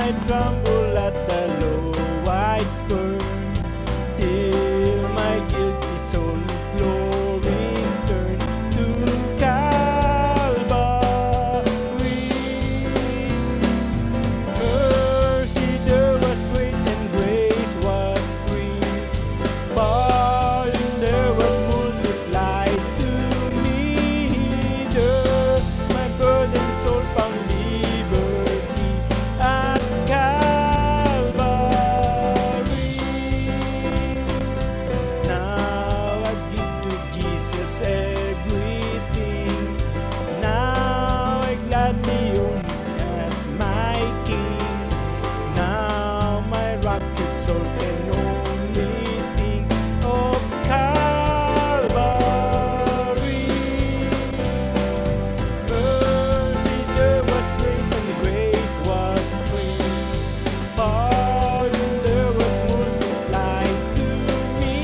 I tremble at the low I spurn, till my guilty soul glory turn to Calvary. Mercy there was great and grace was free. Pardon there was multiplied to me. There my burdened soul found liberty at Calvary. Now I give to Jesus everything. Now I gladly own him as my King. Now my raptured soul can only sing of Calvary. Mercy there was great and grace was free. Pardon there was multiplied to me.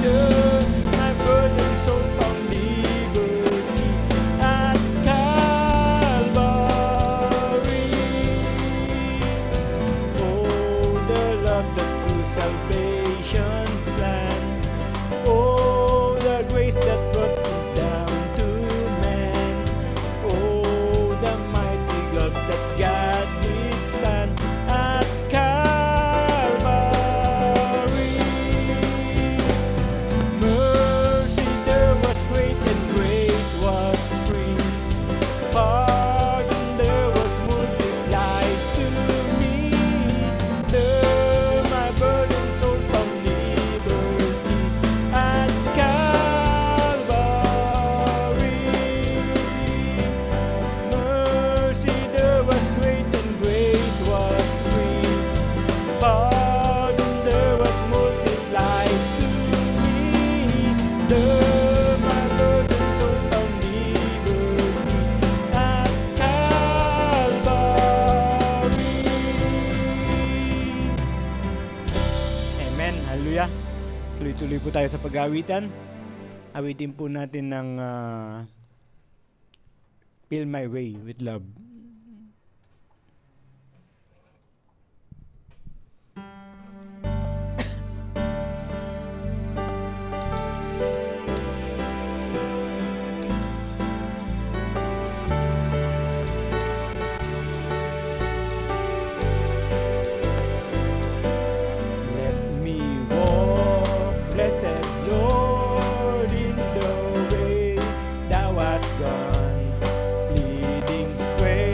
There my burdened soul found liberty at Calvary. Oh, the love that through salvation's plan. Oh, the grace that brought me down to man. Oh, the mighty gulf that God did span at Calvary. Mercy there was great and grace was free. Pardon there was multiplied to me. There my burdened soul found liberty at Calvary. Mercy there was great and grace was free. Pardon there was multiplied to me. There my burdened soul found liberty at Calvary. Amen. Hallelujah. Tuloy-tuloy po tayo sa pag-awitan. Awitin po natin ng Feel My Way with Love. Let me walk, blessed Lord, in the way thou hast gone, pleading straight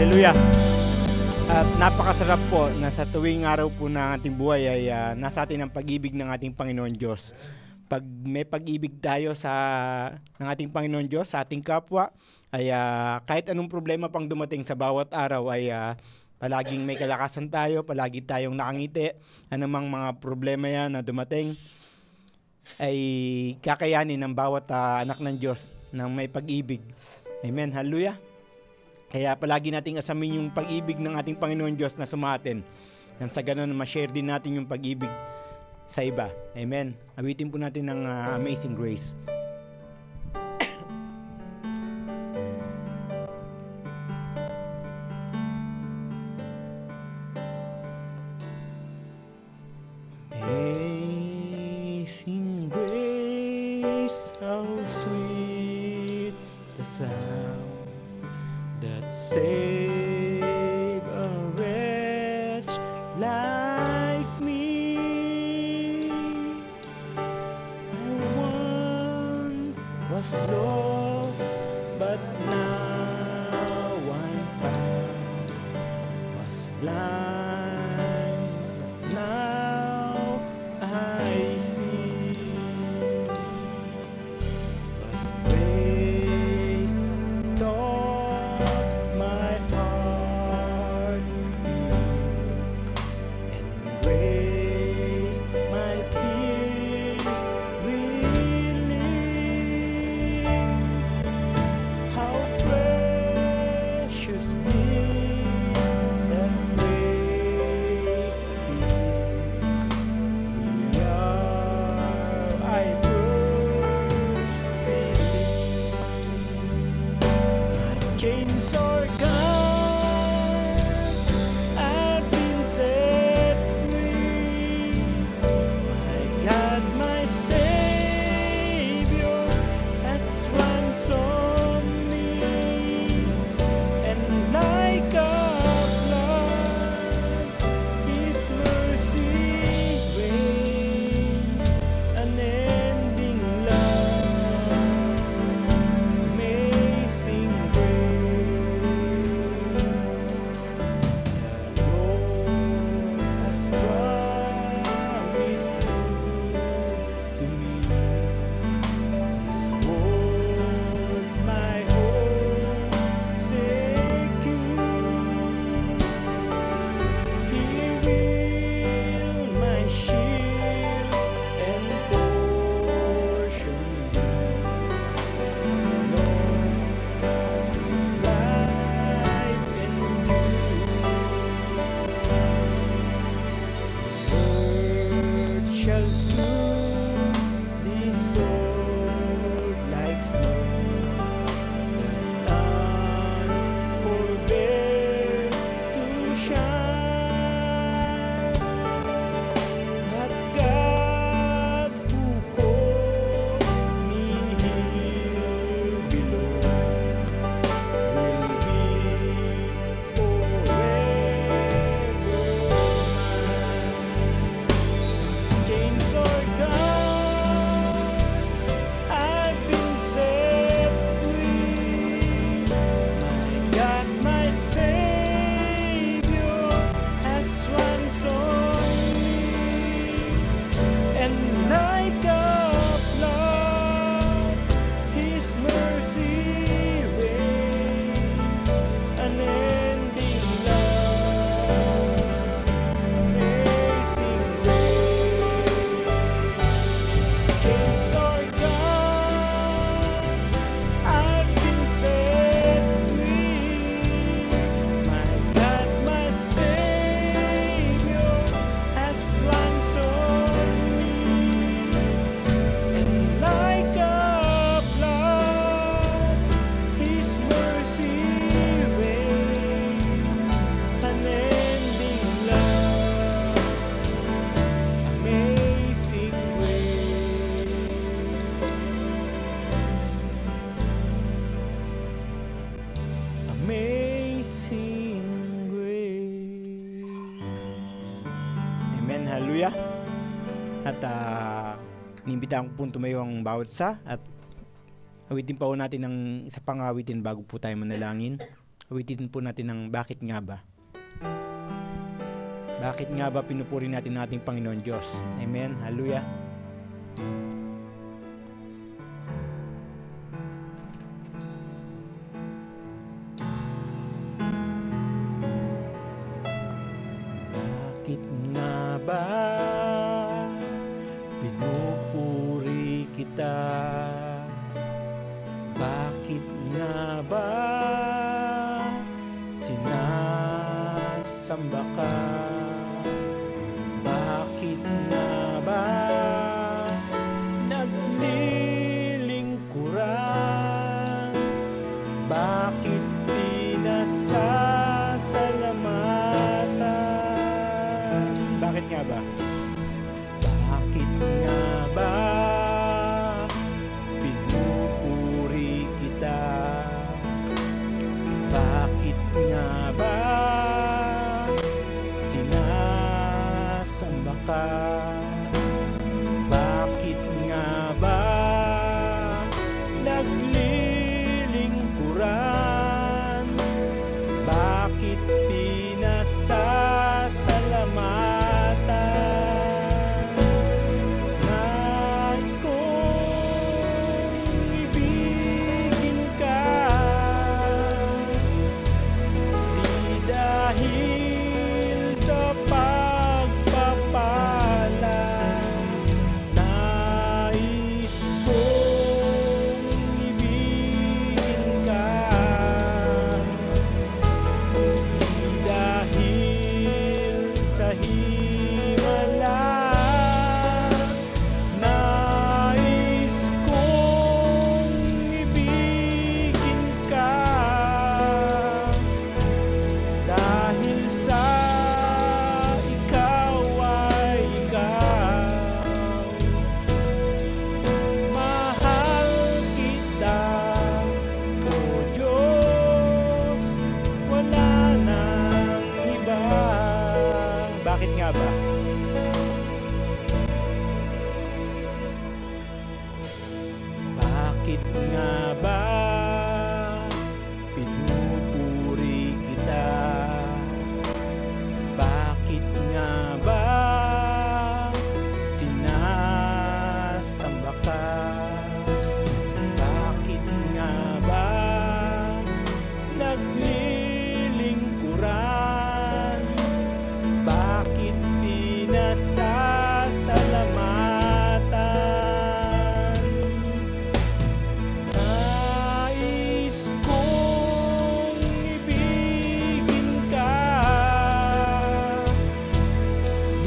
Hallelujah. At napakasarap po na sa tuwing araw po ng ating buhay ay nasa atin ang pag-ibig ng ating Panginoon Diyos. Pag may pag-ibig tayo ng ating Panginoon Diyos sa ating kapwa, ay kahit anong problema pang dumating sa bawat araw ay palaging may kalakasan tayo, palagi tayong nakangiti. Anumang mga problema yan na dumating ay kakayanin ng bawat anak ng Diyos ng may pag-ibig. Amen. Hallelujah. Kaya palagi nating asamin yung pag-ibig ng ating Panginoon Diyos na sumatin. Nang sa ganun, ma-share din natin yung pag-ibig sa iba. Amen. Awitin po natin ng Amazing Grace. Amazing grace, how sweet the sound that save a wretch like me. I once was lost, but now I'm found. Was blind, but now I see. Was raised, my heart beat, and grace my peace relieve. How precious did that grace be, the hour I first believed. My chains are gone, I've been set free. My God, my Savior has ransomed me, and like a flood, His mercy reigns, unending love, amazing grace. The Lord has promised to me, His word my hope secure. He will my shield and portion be, as long as life endures. Earth shall soon dissolve like snow. The sun forbear to shine, but God who called me here below will be forever mine. Chains are gone, I've been set free. My God, my Savior has ransomed me, and like a flood, His mercy reigns, unending love, amazing grace. Chains are gone, I've been set free. My God, my Savior has ransomed me, and like a flood, His mercy reigns, unending love, amazing grace. Amazing grace. Amen. Hallelujah. At inimbitahan ko po tumayo ang bawat isa at awitin pa po natin ng isa pang awitin bago po tayo manalangin. Awitin po natin ng bakit nga ba. Bakit nga ba pinupuri natin ating Panginoon Diyos? Amen. Hallelujah. Bakit nga ba pinupuri kita? Bakit nga ba sinasamba ka? Bakit nga ba naglilingkuran? Bakit pinasasalamatan? Bakit nga ba? Bakit nga ba pinupuri kita? Bakit nga ba sinasamba ka? Bakit nga ba naglilingkuran? Bakit pinasasalamatan? Nais kong ibigin ka, di dahil sa pagpapala. Nais kong ibigin ka, di dahil sa himala. Nais kong ibigin ka, dahil sa ikaw ay ikaw. Mahal kita, O Diyos, wala nang iba. Bakit nga ba? Bakit nga ba pinupuri kita? Bakit nga ba sinasamba ka? Bakit nga ba naglilingkuran? Bakit pinasasalamatan? Nais kong ibigin ka,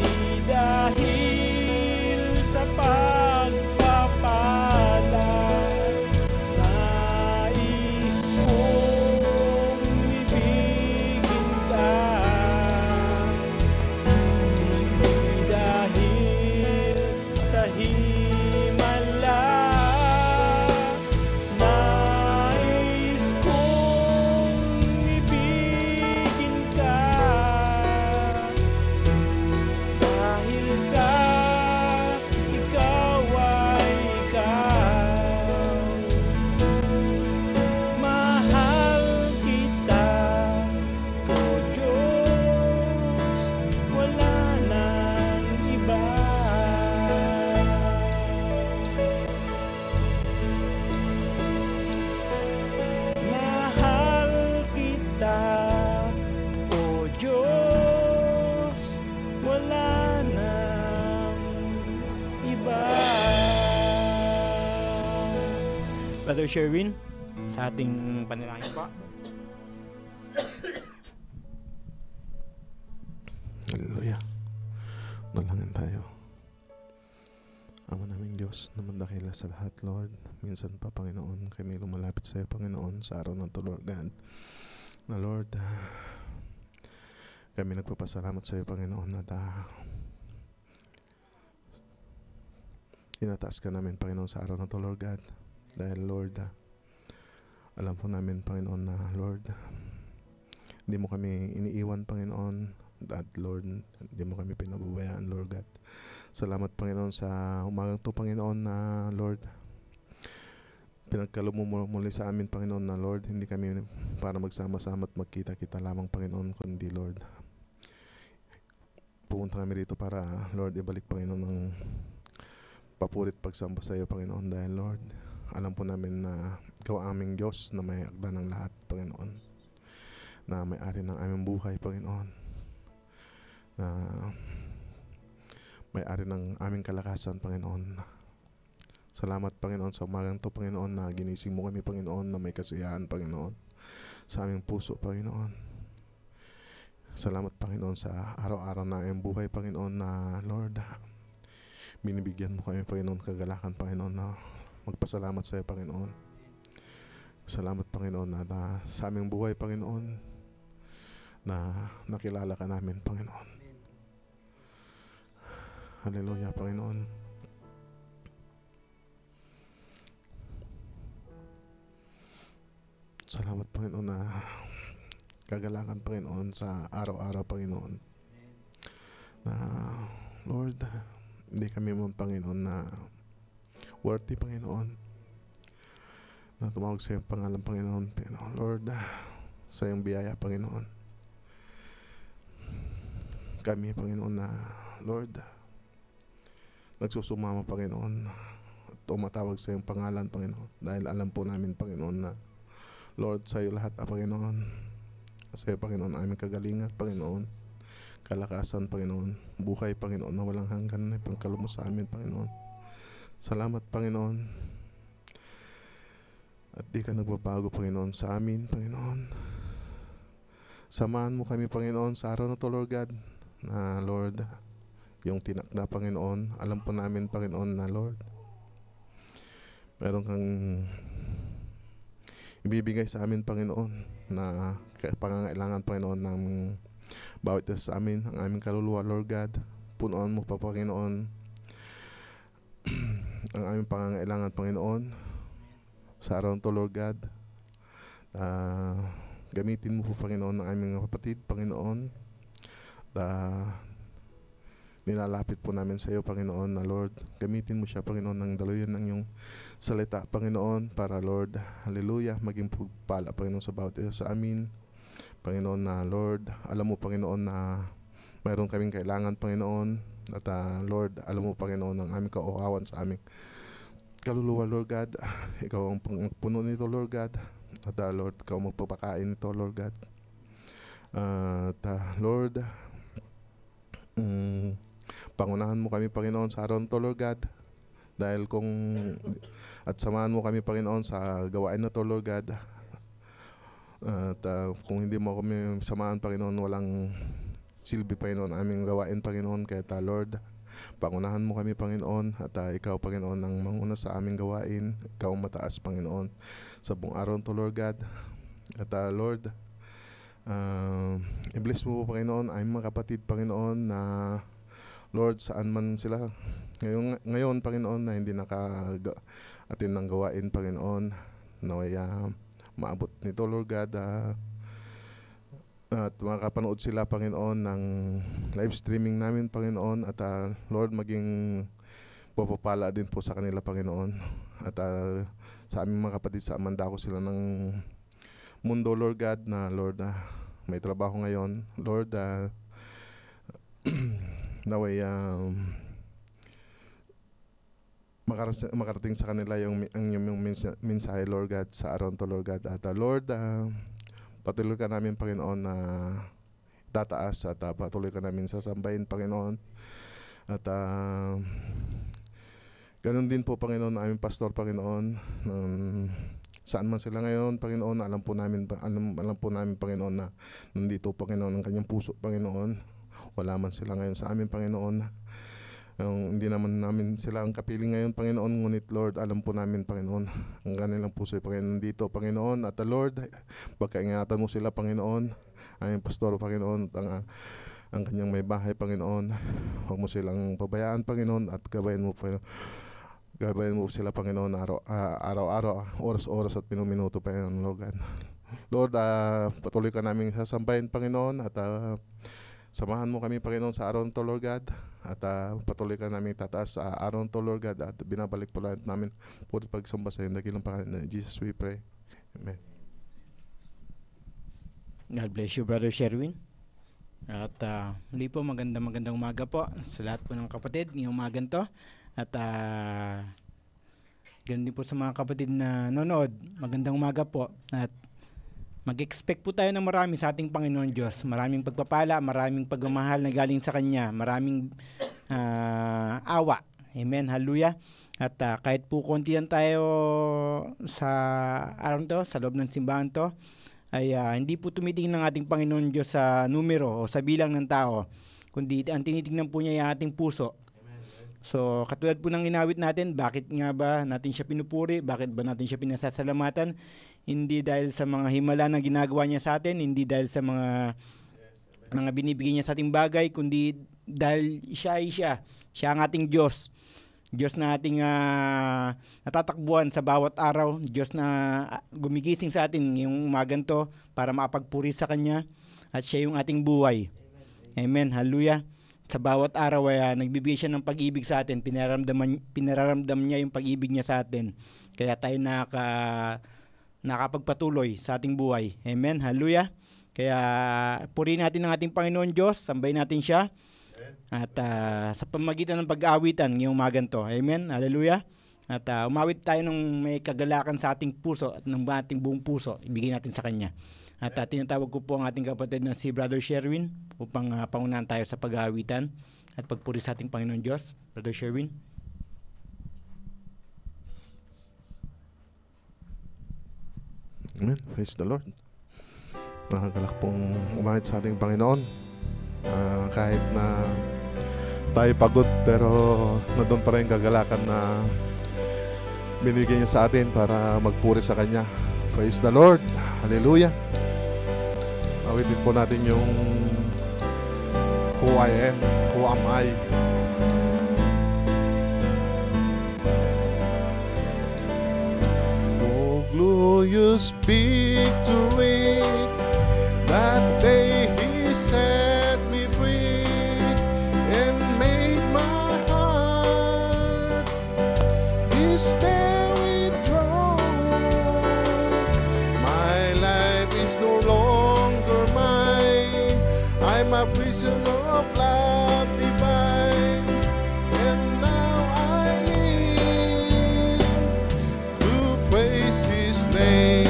di dahil sa pagpapala. Nais kong ibigin ka, hindi dahil sa himala. Nais kong ibigin ka, dahil sa ikaw ay ikaw. Mahal kita, O Diyos, wala nang iba. Mahal kita, O Diyos, wala nang iba. Brother Sherwin, sa ating panalangin po. Hallelujah. Dalangin tayo. Ama naming Diyos na mandakila sa lahat, Lord. Minsan pa, Panginoon, kami lumalapit sa iyo, Panginoon, sa araw ng to, Lord God. Na Lord, kami nagpapasalamat sa iyo, Panginoon, na tinataas ka namin, Panginoon, sa araw ng to, Lord God. Dahil, Lord, alam po namin, Panginoon, na Lord, hindi mo kami iniiwan, Panginoon. At Lord, hindi mo kami pinababayaan, Lord God. Salamat, Panginoon, sa umagang to, Panginoon, na Lord, Pinagkaloob mo muli sa amin, Panginoon, na Lord, hindi kami para magsama-sama at magkita-kita lamang, Panginoon, kundi Lord, pumunta kami rito para, Lord, ibalik, Panginoon, ng papurit pagsamba sa iyo, Panginoon, dahil Lord, alam po namin na ikaw ang aming Diyos na may akda ng lahat, Panginoon, na may-ari ng aming buhay, Panginoon, na may-ari ng aming kalakasan, Panginoon. Salamat, Panginoon, sa umagang to, Panginoon, na ginising mo kami, Panginoon, na may kasiyahan, Panginoon, sa aming puso, Panginoon. Salamat, Panginoon, sa araw-araw na aming buhay, Panginoon, na Lord, binibigyan mo kami, Panginoon, kagalakan, Panginoon, na magpasalamat sa iyo, Panginoon. Salamat, Panginoon, na sa aming buhay, Panginoon, na nakilala ka namin, Panginoon. Hallelujah, Panginoon. Salamat, Panginoon, na kagalakan, Panginoon, sa araw-araw, Panginoon, na Lord, hindi kami man, Panginoon, na worthy, Panginoon, na tumawag sa iyong pangalan, Panginoon. Pero Lord, sa iyong biyaya, Panginoon, kami, Panginoon, na Lord, nagsusumama, Panginoon, at tumatawag sa iyong pangalan, Panginoon, dahil alam po namin, Panginoon, na Lord, sa iyo lahat, Panginoon. Sa iyo, Panginoon, aming kagalingan, Panginoon, kalakasan, Panginoon, buhay, Panginoon, na walang hanggan, na pagkaloob mo sa amin, Panginoon. Salamat, Panginoon. At di ka nagbabago, Panginoon, sa amin, Panginoon. Samahan mo kami, Panginoon, sa araw na to, Lord God, na Lord, yung tinakda, Panginoon, alam po namin, Panginoon, na Lord, meron kang ibibigay sa amin, Panginoon, na pangangailangan, Panginoon, ng bawat isa sa amin, ang aming kaluluwa, Lord God. Punuan mo pa, Panginoon, ang aming pangangailangan, Panginoon, sa araw to, Lord God. Gamitin mo po, Panginoon, ang aming kapatid, Panginoon, nilalapit po namin sa iyo, Panginoon, na Lord, gamitin mo siya, Panginoon, ng daluyan ng iyong salita, Panginoon, para Lord, hallelujah, maging pagpala, Panginoon, sa bawat isa sa amin, Panginoon, na Lord, alam mo, Panginoon, na mayroon kaming kailangan, Panginoon, at Lord, alam mo, Panginoon, ang aming kauhawan sa aming kaluluwa, Lord God. Ikaw ang puno nito, Lord God, at Lord, ikaw magpapakain nito, Lord God, at Lord, pangunahan mo kami, Panginoon, sa araw nito, Lord God, dahil at samahan mo kami, Panginoon, sa gawain na to, Lord God, at kung hindi mo kami samahan, Panginoon, walang silbi, Panginoon, aming gawain, Panginoon. Kaya Lord, pangunahan mo kami, Panginoon, at ikaw, Panginoon, ang manguna sa aming gawain. Ikaw ang mataas, Panginoon, sa buong araw nito, Lord God. At Lord, i-bless mo po, Panginoon, ay mga kapatid, Panginoon, na Lord, saan man sila ngayon, Panginoon, na hindi naka-atin ng gawain, Panginoon, naway maabot nito, Lord God, at makapanood sila, Panginoon, ng live streaming namin, Panginoon, at Lord, maging papapala din po sa kanila, Panginoon, at sa aming mga kapatid sa Amandako sila ng mundo, Lord God, na Lord, may trabaho ngayon, Lord, naway makarating sa kanila yung mensahe, Lord God, sa araw to, Lord God. At Lord, patuloy ka namin, Panginoon, na tataas, at patuloy ka namin sasambahin, Panginoon. At ganun din po, Panginoon, aming pastor, Panginoon, saan man sila ngayon, Panginoon, alam po namin, Panginoon, na nandito, Panginoon, ang kanyang puso, Panginoon. Wala man sila ngayon sa amin, Panginoon. Hindi naman namin sila ang kapiling ngayon, Panginoon, ngunit Lord, alam po namin, Panginoon, ang kanilang puso, Panginoon, dito, Panginoon. At Lord, pagkaingatan mo sila, Panginoon, aming pastor, Panginoon, ang kanyang may bahay, Panginoon, huwag mo silang pabayaan, Panginoon, at gabayan mo sila, Panginoon, araw-araw, oras-oras at minuto, Panginoon, Lord. Lord, patuloy ka namin sasambahin, Panginoon, at Samahan mo kami, Panginoon, sa araw nito, Lord God. At patuloy ka namin tataas sa araw nito, Lord God. At binabalik po lahat namin puro pagsamba sa iyo. Dakilang Panginoon, Jesus we pray. Amen. God bless you, Brother Sherwin. At muli po, magandang umaga po sa lahat po ng kapatid ngayong umagan to. At ganun din po sa mga kapatid na nanonood, magandang umaga po. At mag-expect po tayo ng marami sa ating Panginoon Diyos. Maraming pagpapala, maraming pagmamahal na galing sa Kanya, maraming awa. Amen, hallelujah. At kahit po konti lang tayo sa araw to, sa loob ng simbahan to, ay hindi po tumitingin ng ating Panginoon Diyos sa numero o sa bilang ng tao, kundi ang tinitingnan po niya yung ating puso. So, katulad po ng inawit natin, bakit nga ba natin siya pinupuri? Bakit ba natin siya pinasasalamatan? Hindi dahil sa mga himala na ginagawa niya sa atin, hindi dahil sa mga binibigay niya sa ating bagay, kundi dahil siya ay siya. Siya ang ating Diyos. Diyos na ating natatakbuhan sa bawat araw. Diyos na gumigising sa atin yung umagan to para makapagpuri sa Kanya. At siya yung ating buhay. Amen. Hallelujah. Sa bawat araw ay nagbibigay siya ng pag-ibig sa atin. Pinararamdam niya yung pag-ibig niya sa atin. Kaya tayo nakapagpatuloy sa ating buhay. Amen. Hallelujah. Kaya purihin natin ang ating Panginoon Diyos. Sambahin natin siya. At sa pamagitan ng pag-aawitan ngayong umagan to. Amen. Hallelujah. At umawit tayo ng may kagalakan sa ating puso at ng ating buong puso. Ibigay natin sa Kanya. At tinatawag ko po ang ating kapatid na si Brother Sherwin upang pangunahan tayo sa pag-aawitan at pagpuri sa ating Panginoon Diyos. Brother Sherwin. Amen. Praise the Lord. Nakagalak pong umahit sa ating Panginoon. Kahit na tayo pagod, pero nandun pa rin kagalakan na binigyan niya sa atin para magpuri sa Kanya. Praise the Lord. Hallelujah. Awitin po natin yung Who I Am, Who Am I. Oh, glorious victory, that day He set me free and made my heart His very throne. My life is no longer mine, I'm a prisoner of love divine, and now I live to praise His name.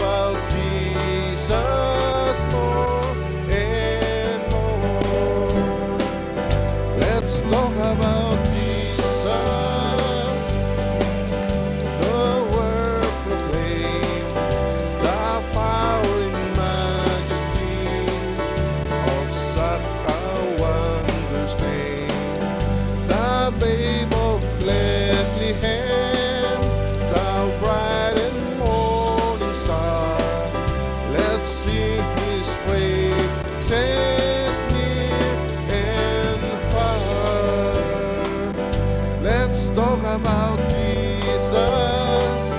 about Jesus more and more. Let's talk about Jesus. The word proclaim the power and majesty of such a wondrous name. The babe of Bethlehem, the bright and morning star. Let's sing his praises near and far. Let's talk about Jesus,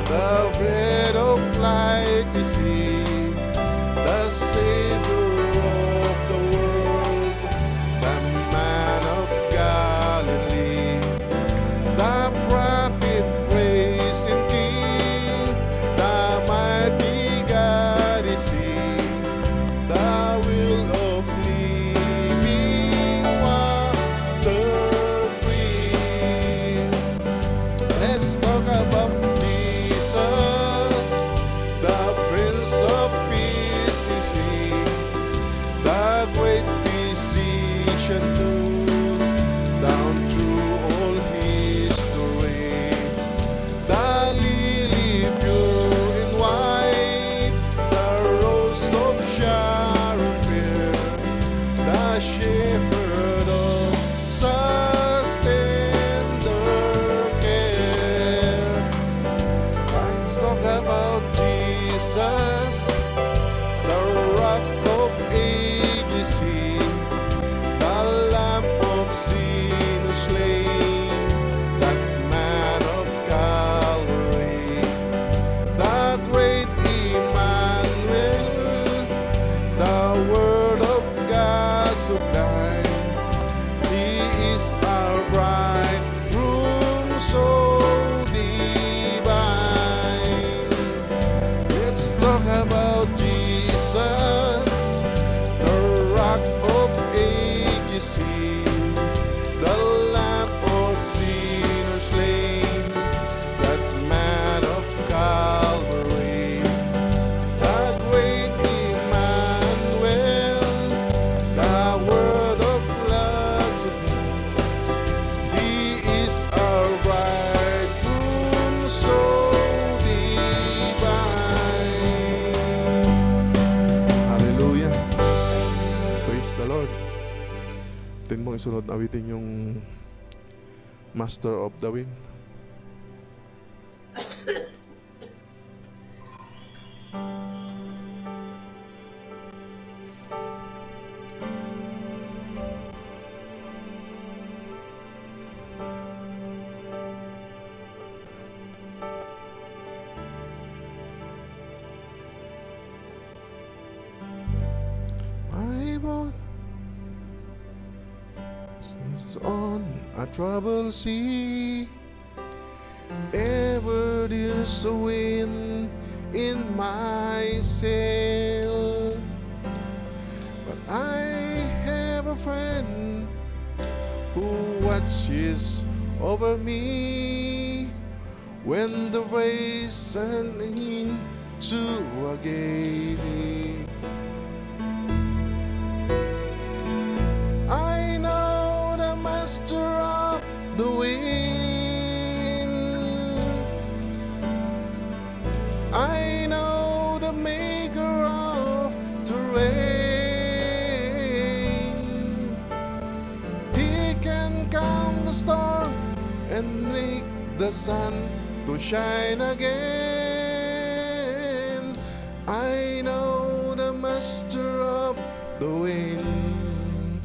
the bread of life is he, the Savior of the world, the man of Galilee, the prophet praise him King, the mighty God is he, the will of living water breathe. Let's talk about Jesus, the Prince of Peace is he, the great physician too, down through all history, the lily pure and white, the rose of Sharon fair, the shepherd of such tender care. Let's talk about Jesus, the rock of ages he, the lamb of sinners slain, that man of Calvary, the great Emmanuel, the word of God sublime. He is our bridegroom so divine. Let's talk about Jesus, the rock of ages he, the lamb of sinners slain, that man of Calvary, the great Emmanuel, the word of God sublime. He is our bridegroom so divine. Hallelujah. Praise the Lord. Tin mo isunod awitin yung Master of the Wind. My boat is on a troubled sea. Ever there's a wind in my sail, but I have a friend who watches over me when the race turning to a gate. I know the master of the wind. I know the maker of the rain. He can calm the storm and make the sun to shine again. I know the master of the wind.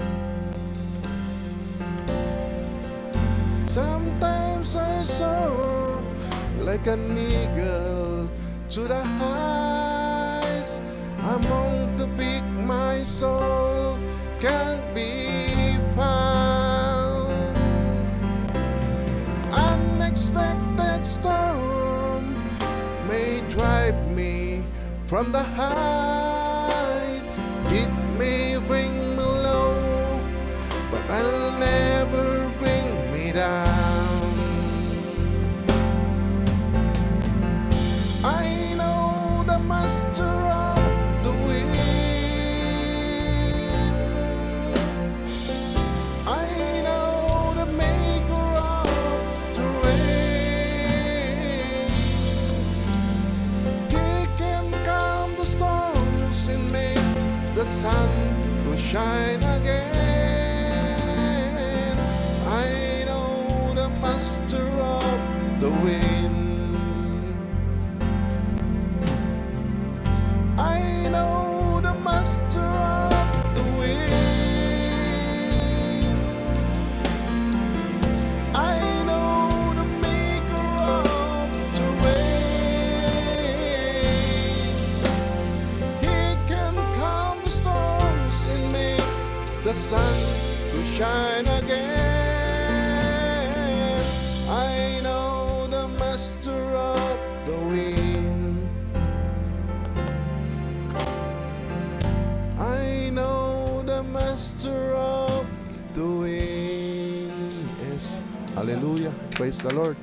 Sometimes I soar like an eagle to the heights. Among the peak my soul can't be found. Unexpected storm may drive me from the height. It may bring me low, but I'll never bring me down. I know the master of the wind. I know the maker of the rain. He can calm the storms and make the sun to shine again. I know the master of the wind. I know the master of the wind. I know the maker of the rain. He can calm the storms and make the sun to shine again. I know the master of the wind. I know the master of the wind. Yes. Hallelujah. Praise the Lord.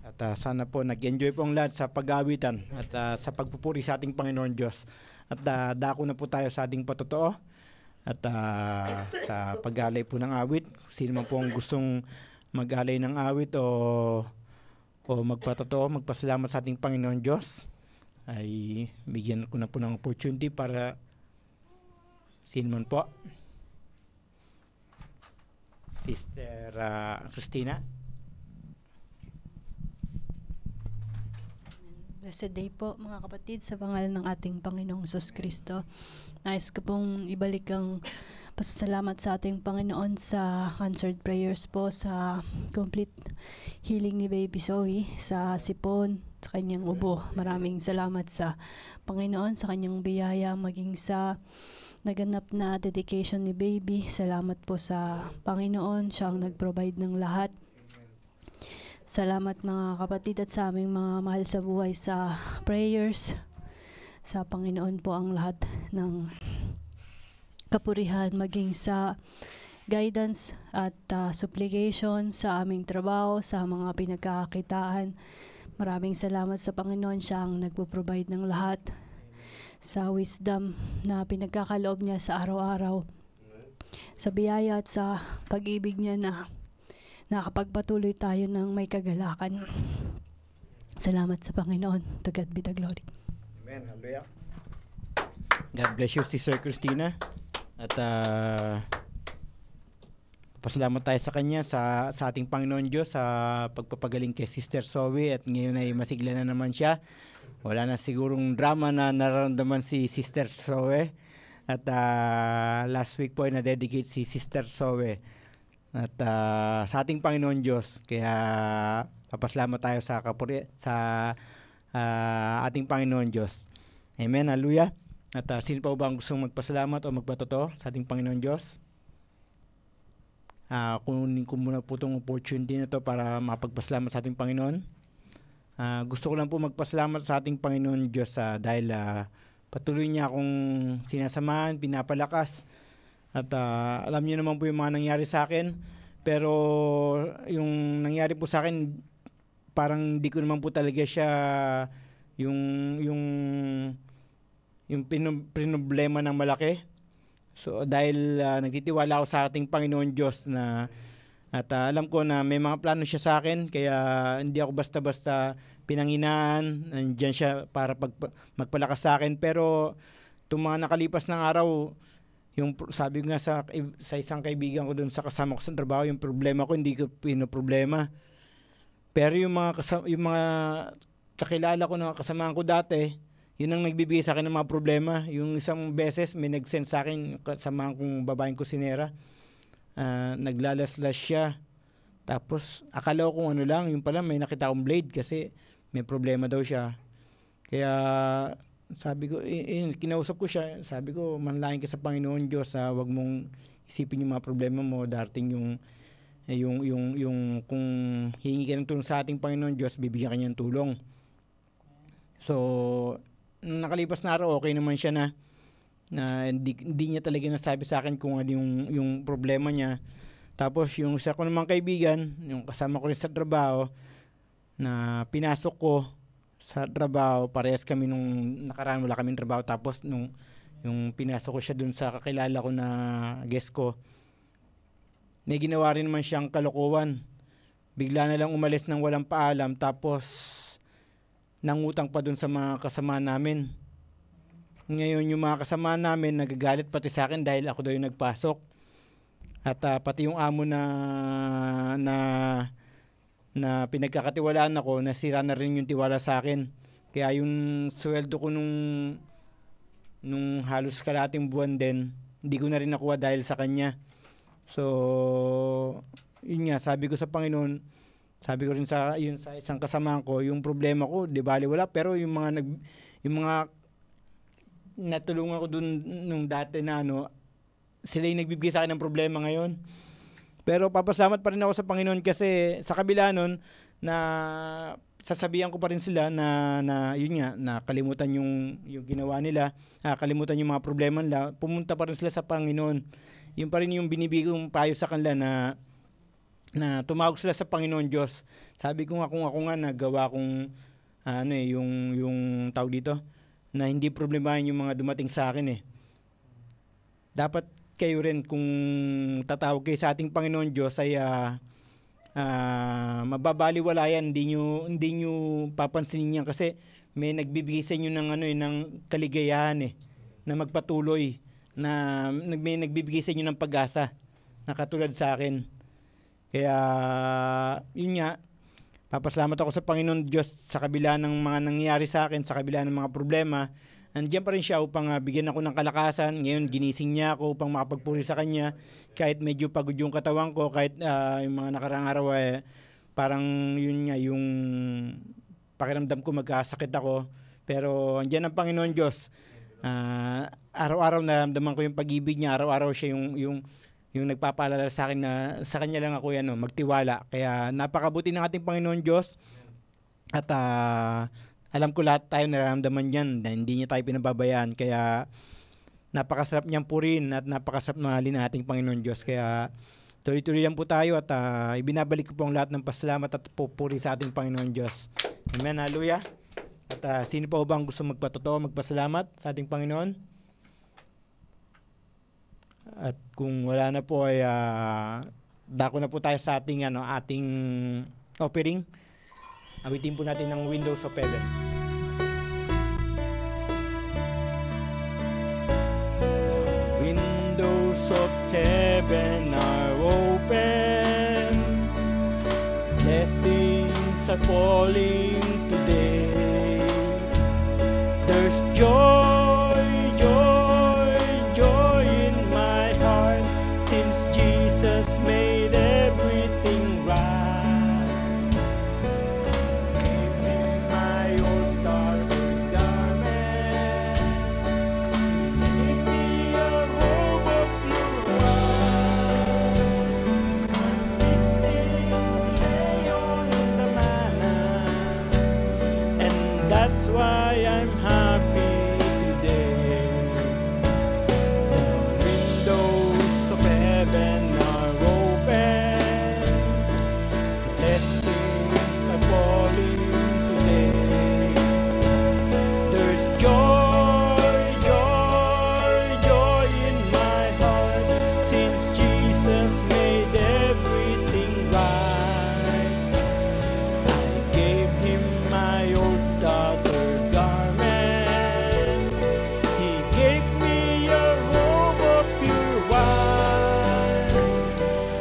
At sana po nag-enjoy po ang lahat sa pag-aawitan at sa pagpupuri sa ating Panginoon Diyos. At dako na po tayo sa ating patotoo at sa pag-alay po ng awit. Sino man po ang gustong mag-alay ng awit o magpatotoo, magpasalamat sa ating Panginoon Diyos, ay bigyan ko na po ng opportunity para sino man po. Sister Christina. Blessed day po mga kapatid, sa pangalan ng ating Panginoong Hesus Kristo. Nais ko pong ibalik ang pasasalamat sa ating Panginoon sa answered prayers po, sa complete healing ni Baby Zoe, sa sipon, sa kanyang ubo. Maraming salamat sa Panginoon sa kanyang biyaya, maging sa naganap na dedication ni Baby. Salamat po sa Panginoon, siya ang nag-provide ng lahat. Salamat mga kapatid at sa aming mga mahal sa buhay sa prayers. Sa Panginoon po ang lahat ng kapurihan, maging sa guidance at supplication sa aming trabaho, sa mga pinagkakakitaan. Maraming salamat sa Panginoon, siya ang nagpo-provide ng lahat. Sa wisdom na pinagkakaloob niya sa araw-araw. Sa biyaya at sa pag-ibig niya na nakapagpatuloy tayo ng may kagalakan. Salamat sa Panginoon. To God be the glory. Amen. Hallelujah. God bless you, Sister Christina. At pasalamat tayo sa kanya, sa ating Panginoon Diyos, sa pagpapagaling kay Sister Zoe, at ngayon ay masigla na naman siya. Wala na sigurong drama na nararamdaman si Sister Zoe. At last week po ay na-dedicate si Sister Zoe at sa ating Panginoon Diyos. Kaya papasalamat tayo sa ating Panginoon Diyos. Amen, hallelujah. At sino pa ba ang gustong magpasalamat o magpatotoo sa ating Panginoon Diyos? Kunin ko muna po itong opportunity na ito para mapagpasalamat sa ating Panginoon. Gusto ko lang po magpasalamat sa ating Panginoon Diyos dahil patuloy niya akong sinasamahan, pinapalakas. At alam niyo naman po yung mga nangyari sa akin. Pero yung nangyari po sa akin, parang di ko naman po talaga siya yung problema ng malaki. So dahil nagtitiwala ako sa ating Panginoon Diyos at alam ko na may mga plano siya sa akin, kaya hindi ako basta-basta pinanghinaan. Nandiyan siya para magpalakas sa akin. Pero itong mga nakalipas ng araw, yung sabi ko nga sa isang kaibigan ko doon sa kasama ko sa trabaho, yung problema ko hindi ko pinoproblema. Pero yung mga kakilala ko na kasamahan ko dati, yun ang nagbibigay sa akin ng mga problema. Yung isang beses may nag-send sa akin, kasamahan kong babaeng kusinera, naglalaslas siya. Tapos akala ko kung ano lang, yung pala may nakita akong blade kasi may problema daw siya. Kaya sabi ko, kinausap ko siya, sabi ko, manalangin ka sa Panginoon Diyos, wag mong isipin yung mga problema mo, darating yung kung hihingi ka ng tulong sa ating Panginoon Diyos, bibigyan ka niya ng tulong. So, nakalipas na araw, okay naman siya na hindi niya talaga nasabi sa akin kung ano yung problema niya. Tapos yung isa ko namang kaibigan, yung kasama ko rin sa trabaho, na pinasok ko sa trabaho, parehas kami nung nakaraan, wala kaming trabaho. Tapos yung pinasok ko siya dun sa kakilala ko na guest ko, may ginawa rin naman siyang kalokohan. Bigla na lang umalis ng walang paalam, tapos nangutang pa dun sa mga kasama namin. Ngayon yung mga kasama namin nagagalit pati sa akin dahil ako daw yung nagpasok. At pati yung amo na pinagkakatiwalaan ako, nasira na rin yung tiwala sa akin. Kaya yung sweldo ko nung halos kalahating buwan din, hindi ko na rin nakuha dahil sa kanya. So, yun nga, sabi ko sa Panginoon, sabi ko rin sa isang kasama ko, yung problema ko, di bali wala, pero yung mga natulungan ko dun nung dati na sila yung nagbibigay sa akin ng problema ngayon. Pero papasalamat pa rin ako sa Panginoon kasi sa kabila nun, na sasabihan ko pa rin sila na yun nga, na kalimutan yung ginawa nila, kalimutan yung mga problema nila, pumunta pa rin sila sa Panginoon. Yun pa rin yung binibigay kong payo sa kanila na tumawag sila sa Panginoon Diyos. Sabi ko nga kung ako nga nagawa kong yung tawag dito, na hindi problemahin yung mga dumating sa akin Dapat kayo rin kung tatawag kayo sa ating Panginoon Diyos ay mababaliwala yan, hindi nyo papansinin yan kasi may nagbibigay sa inyo ng kaligayahan na magpatuloy, na may nagbibigay sa inyo ng pag-asa na katulad sa akin. Kaya yun nga, papasalamat ako sa Panginoon Diyos sa kabila ng mga nangyayari sa akin, sa kabila ng mga problema. Andiyan pa rin siya upang bigyan ako ng kalakasan. Ngayon, ginising niya ako upang makapagpuri sa kanya. Kahit medyo pagod yung katawan ko, kahit yung mga nakaraang araw parang yun nga, yung pakiramdam ko magkasakit ako. Pero andiyan ang Panginoon Diyos. Araw-araw naramdaman ko yung pag-ibig niya. Araw-araw siya yung nagpapaalala sa akin na sa kanya lang ako magtiwala. Kaya napakabuti ng ating Panginoon Diyos. At alam ko lahat tayo nararamdaman yan na hindi niya tayo pinababayaan. Kaya napakasarap niyang purin at napakasarap mahalin ng ating Panginoon Diyos. Kaya tuloy-tuloy lang po tayo at ibinabalik ko po ang lahat ng pasalamat at pupuri sa ating Panginoon Diyos. Amen, hallelujah. At sino pa ba ang gusto magpatotoo, magpasalamat sa ating Panginoon? At kung wala na po ay dako na po tayo sa ating ating offering. Awitin po natin ng Windows of Heaven. Windows of heaven are open. Blessings are falling today. There's joy, joy, joy in my heart since Jesus made everything right. That's why I'm happy today. The windows of heaven are open. Blessings are falling today. There's joy, joy, joy in my heart since Jesus made everything right. I gave him my old daughter garment. He gave me a robe of pure white.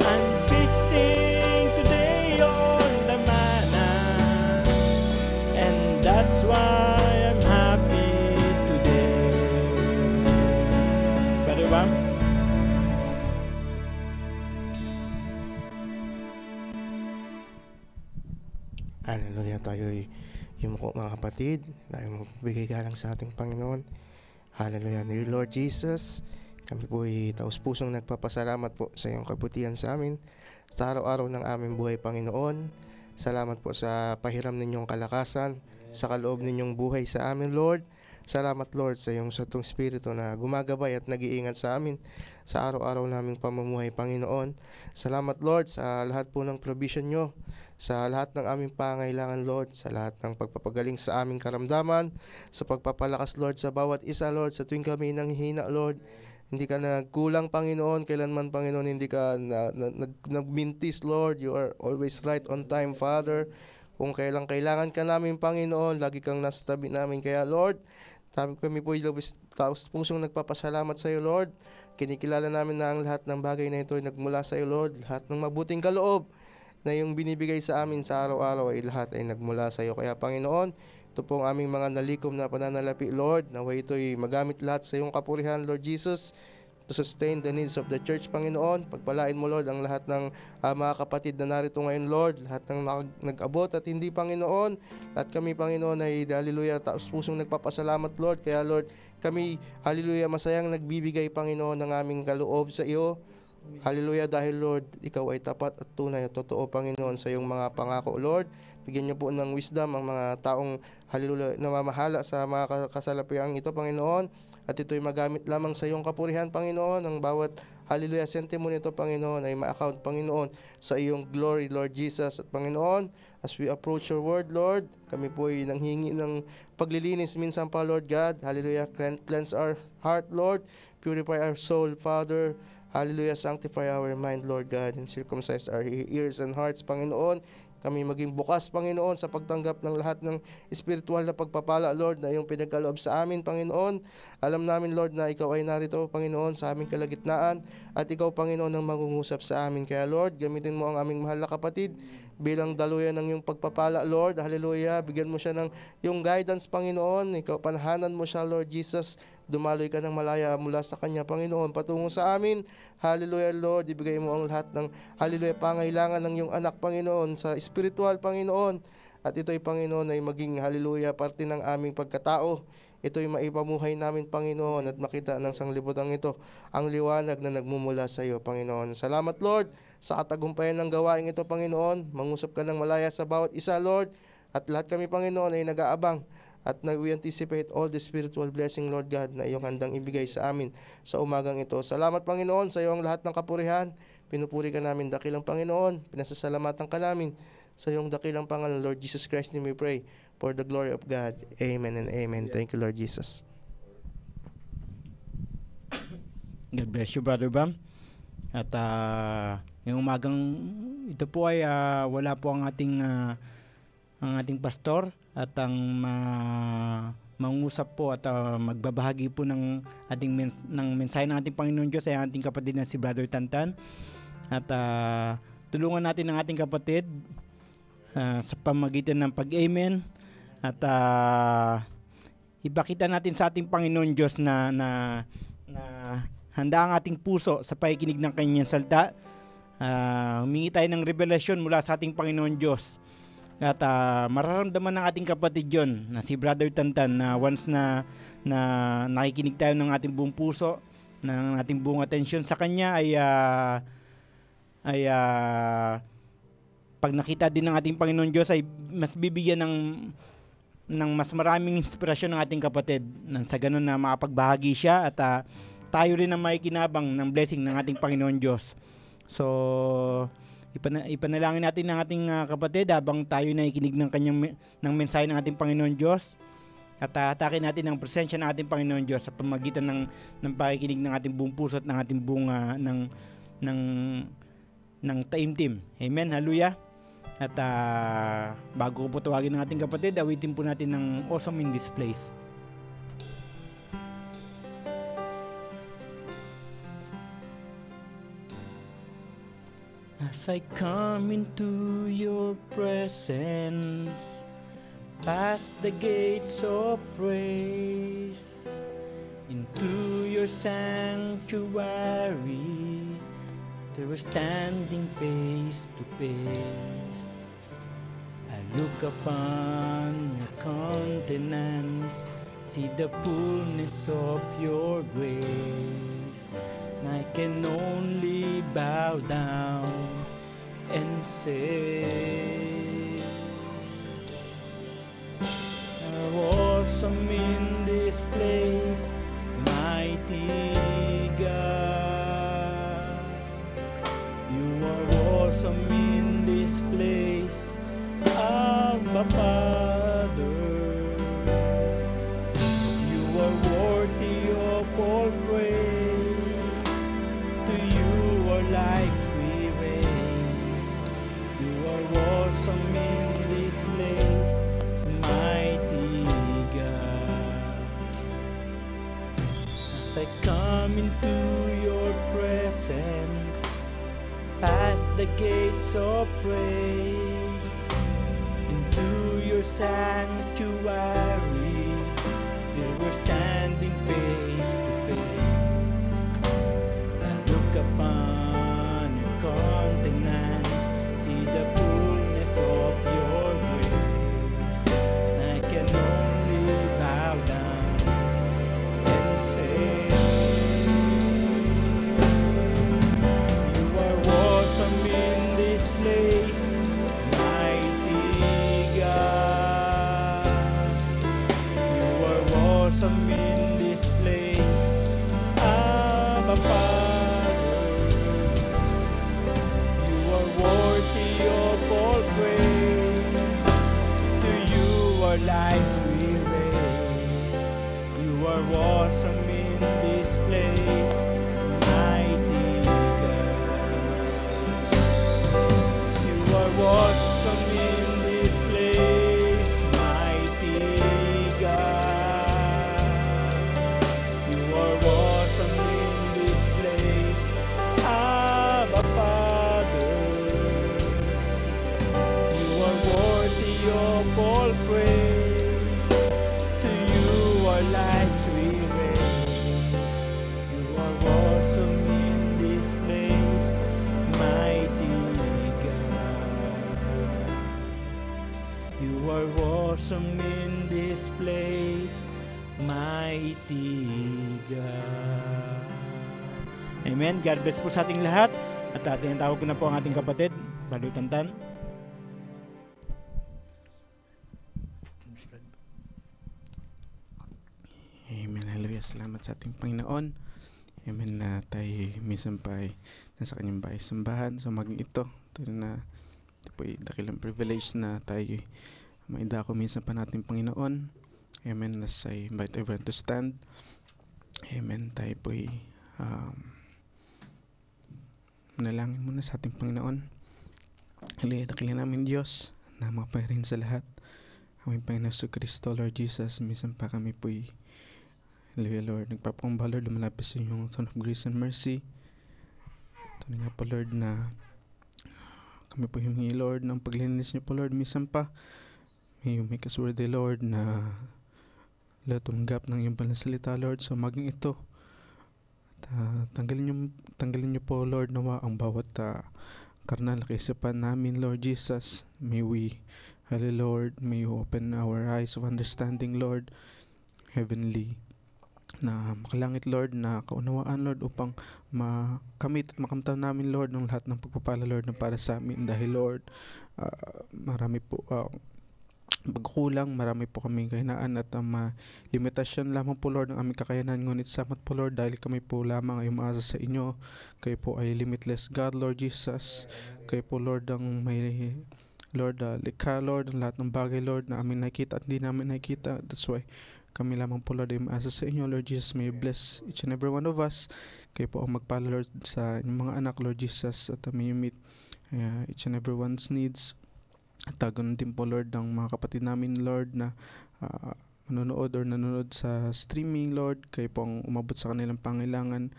I'm feasting today on the manna, and that's why I'm happy today. Brother Bam? Hallelujah, tayo'y yumuko mga kapatid, tayo magbigay galang sa ating Panginoon. Hallelujah, dear Lord Jesus, kami po'y taus-pusong nagpapasalamat po sa iyong kabutihan sa amin sa araw-araw ng aming buhay, Panginoon. Salamat po sa pahiram ninyong kalakasan, sa kaloob ninyong buhay sa amin, Lord. Salamat Lord sa iyong Santong Espiritu na gumagabay at nag-iingat sa amin sa araw-araw naming pamumuhay, Panginoon. Salamat Lord sa lahat po ng provision nyo, sa lahat ng aming pangailangan Lord, sa lahat ng pagpapagaling sa aming karamdaman, sa pagpapalakas Lord sa bawat isa Lord, sa tuwing kami nanghihina Lord. Hindi ka nagkulang Panginoon, kailanman Panginoon, hindi ka nagmintis Lord. You are always right on time Father. Kung kailang kailangan ka namin Panginoon, lagi kang nasa tabi namin. Kaya Lord, kami po taos pusong nagpapasalamat sa iyo Lord. Kinikilala namin na ang lahat ng bagay na ito ay nagmula sa iyo Lord. Lahat ng mabuting kaloob na yung binibigay sa amin sa araw-araw ay lahat ay nagmula sa iyo. Kaya Panginoon, ito pong aming mga nalikom na pananalapi Lord, naway ito ay magamit lahat sa iyong kapurihan Lord Jesus, to sustain the needs of the church, Panginoon. Pagpalain mo, Lord, ang lahat ng mga kapatid na narito ngayon, Lord. Lahat ng nag-abot at hindi, Panginoon. Lahat kami, Panginoon, ay hallelujah, taos pusong nagpapasalamat, Lord. Kaya, Lord, kami, hallelujah, masayang nagbibigay, Panginoon, ng aming kaloob sa iyo. Hallelujah, dahil, Lord, ikaw ay tapat at tunay at totoo, Panginoon, sa iyong mga pangako, Lord. Bigyan niyo po ng wisdom ang mga taong, hallelujah, namamahala sa mga kasalapiang ito, Panginoon. At ito'y magamit lamang sa iyong kapurihan, Panginoon. Ang bawat, hallelujah, sentimo nito, Panginoon, ay ma-account, Panginoon, sa iyong glory, Lord Jesus. At Panginoon, as we approach your word, Lord, kami po ay nanghingi ng paglilinis minsan pa, Lord God. Hallelujah, cleanse our heart, Lord. Purify our soul, Father. Hallelujah, sanctify our mind, Lord God, and circumcise our ears and hearts, Panginoon. Kami maging bukas, Panginoon, sa pagtanggap ng lahat ng espiritual na pagpapala, Lord, na iyong pinagkaloob sa amin, Panginoon. Alam namin, Lord, na ikaw ay narito, Panginoon, sa aming kalagitnaan, at ikaw, Panginoon, ang mangungusap sa amin. Kaya, Lord, gamitin mo ang aming mahal na kapatid bilang daluyan ng iyong pagpapala, Lord. Hallelujah. Bigyan mo siya ng iyong guidance, Panginoon. Ikaw, panhanan mo siya, Lord Jesus. Dumaloy ka ng malaya mula sa Kanya, Panginoon, patungo sa amin. Hallelujah, Lord. Ibigay mo ang lahat ng, hallelujah, pangailangan ng iyong anak, Panginoon, sa spiritual, Panginoon. At ito'y, Panginoon, ay maging, hallelujah, parte ng aming pagkatao. Ito'y maipamuhay namin, Panginoon, at makita ng sanglibutan ito ang liwanag na nagmumula sa iyo, Panginoon. Salamat, Lord, sa katagumpayan ng gawain ito, Panginoon. Mangusap ka ng malaya sa bawat isa, Lord. At lahat kami, Panginoon, ay nag-aabang. At we anticipate all the spiritual blessing, Lord God, na iyong handang ibigay sa amin sa umagang ito. Salamat, Panginoon, sa iyong lahat ng kapurihan. Pinupuri ka namin, dakilang Panginoon. Pinasasalamatan ka namin sa iyong dakilang pangalan, Lord Jesus Christ, we pray for the glory of God. Amen and amen. Thank you, Lord Jesus. God bless you, Brother Bam. At ngayong umagang ito po ay wala po ang ating pastor at ang mangusap po at magbabahagi po ng ng mensahe ng ating Panginoon Diyos ay ating kapatid na si Brother Tantan. At tulungan natin ang ating kapatid sa pamagitan ng pag-amen at ipakita natin sa ating Panginoon Diyos na handa ang ating puso sa pakikinig ng kanyang salita. Humingi tayo ng revelasyon mula sa ating Panginoon Diyos. At mararamdaman ng ating kapatid yon na si Brother Tantan na once na nakikinig tayo ng ating buong puso, ng ating buong atensyon sa kanya ay pag nakita din ng ating Panginoon Diyos ay mas bibigyan ng mas maraming inspirasyon ng ating kapatid nang sa ganun na makapagbahagi siya at tayo rin ang makikinabang ng blessing ng ating Panginoon Diyos. So ipanalangin natin ng ating kapatid habang tayo nakikinig ng mensahe ng ating Panginoon Diyos at atakin natin ang presensya ng ating Panginoon Diyos sa pamagitan ng pakikinig ng ating buong puso at ng ating buong ng taimtim. Amen. Hallelujah. At bago ko po tawagin ng ating kapatid, awitin po natin ng Awesome in This Place. As I come into your presence, past the gates of praise, into your sanctuary, they were standing face to face. I look upon your countenance, see the fullness of your grace. I can only bow down and say, awesome in this You are awesome in this place, mighty God. As I come into your presence, past the gates of praise, into your sanctuary, till we're standing face to face. I look upon your countenance, see the fullness of your grace. I can only bow down and say, you are awesome in this place, mighty God. You are awesome in this place, Abba Father. You are worthy of all praise. To you our lives we raise. You are awesome in this place, mighty God. You are awesome in this place, mighty God. You are awesome in this place, Abba Father. You are worthy of all praise. To you our lives we raise. You are awesome in this place, mighty God. You are awesome in this place, mighty God. Amen. God bless po sa ating lahat. At tinatawag ko na po ang ating kapatid, Brother Tantan. Amen. Hallelujah. Salamat sa ating Panginoon. Amen na tayo minsan pa ay nasa kanyang bahay sambahan. So maging ito na ito po ay dakilang privilege na tayo maidako minsan pa natin Panginoon. Amen. Let's I invite everyone to stand. Amen. Tayo po ay manalangin muna sa ating Panginoon. Hallelujah. Dakilan namin Diyos na mapahirin sa lahat. Aming Panginoon Hesus Kristo, Lord Jesus, minsan pa kami po ay hallelujah Lord, nagpapangamba Lord, lumalapit sa inyong throne of grace and mercy. Ito nga po Lord na kami po humingi Lord ng paglilinis niyo po Lord, minsan pa may make us worthy Lord na tumanggap ng iyong banal na salita Lord. So maging ito tanggalin niyo po Lord nawa ang bawat karnal kaisipan namin Lord Jesus. May we hallelujah Lord, may you open our eyes of understanding Lord, heavenly na makalangit Lord, na kaunawaan Lord, upang makamit at makamtan namin Lord ng lahat ng pagpapala Lord na para sa amin. Dahil Lord, marami po pagkulang, marami po kami kahinaan at limitasyon lamang po Lord ng aming kakayanan. Ngunit salamat po Lord dahil kami po lamang ay umaasa sa inyo. Kayo po ay limitless God Lord Jesus. Kayo po Lord ang may Lord likha Lord ng lahat ng bagay Lord na aming nakikita at hindi namin nakikita. That's why kami lamang po Lord ay umaasa sa inyo Lord Jesus. May you bless each and every one of us. Kayo po ang magpala Lord sa inyong mga anak Lord Jesus, at may you meet each and every one's needs. At ganoon din po Lord ng mga kapatid namin Lord na nanonood sa streaming Lord. Kayo po ang umabot sa kanilang pangailangan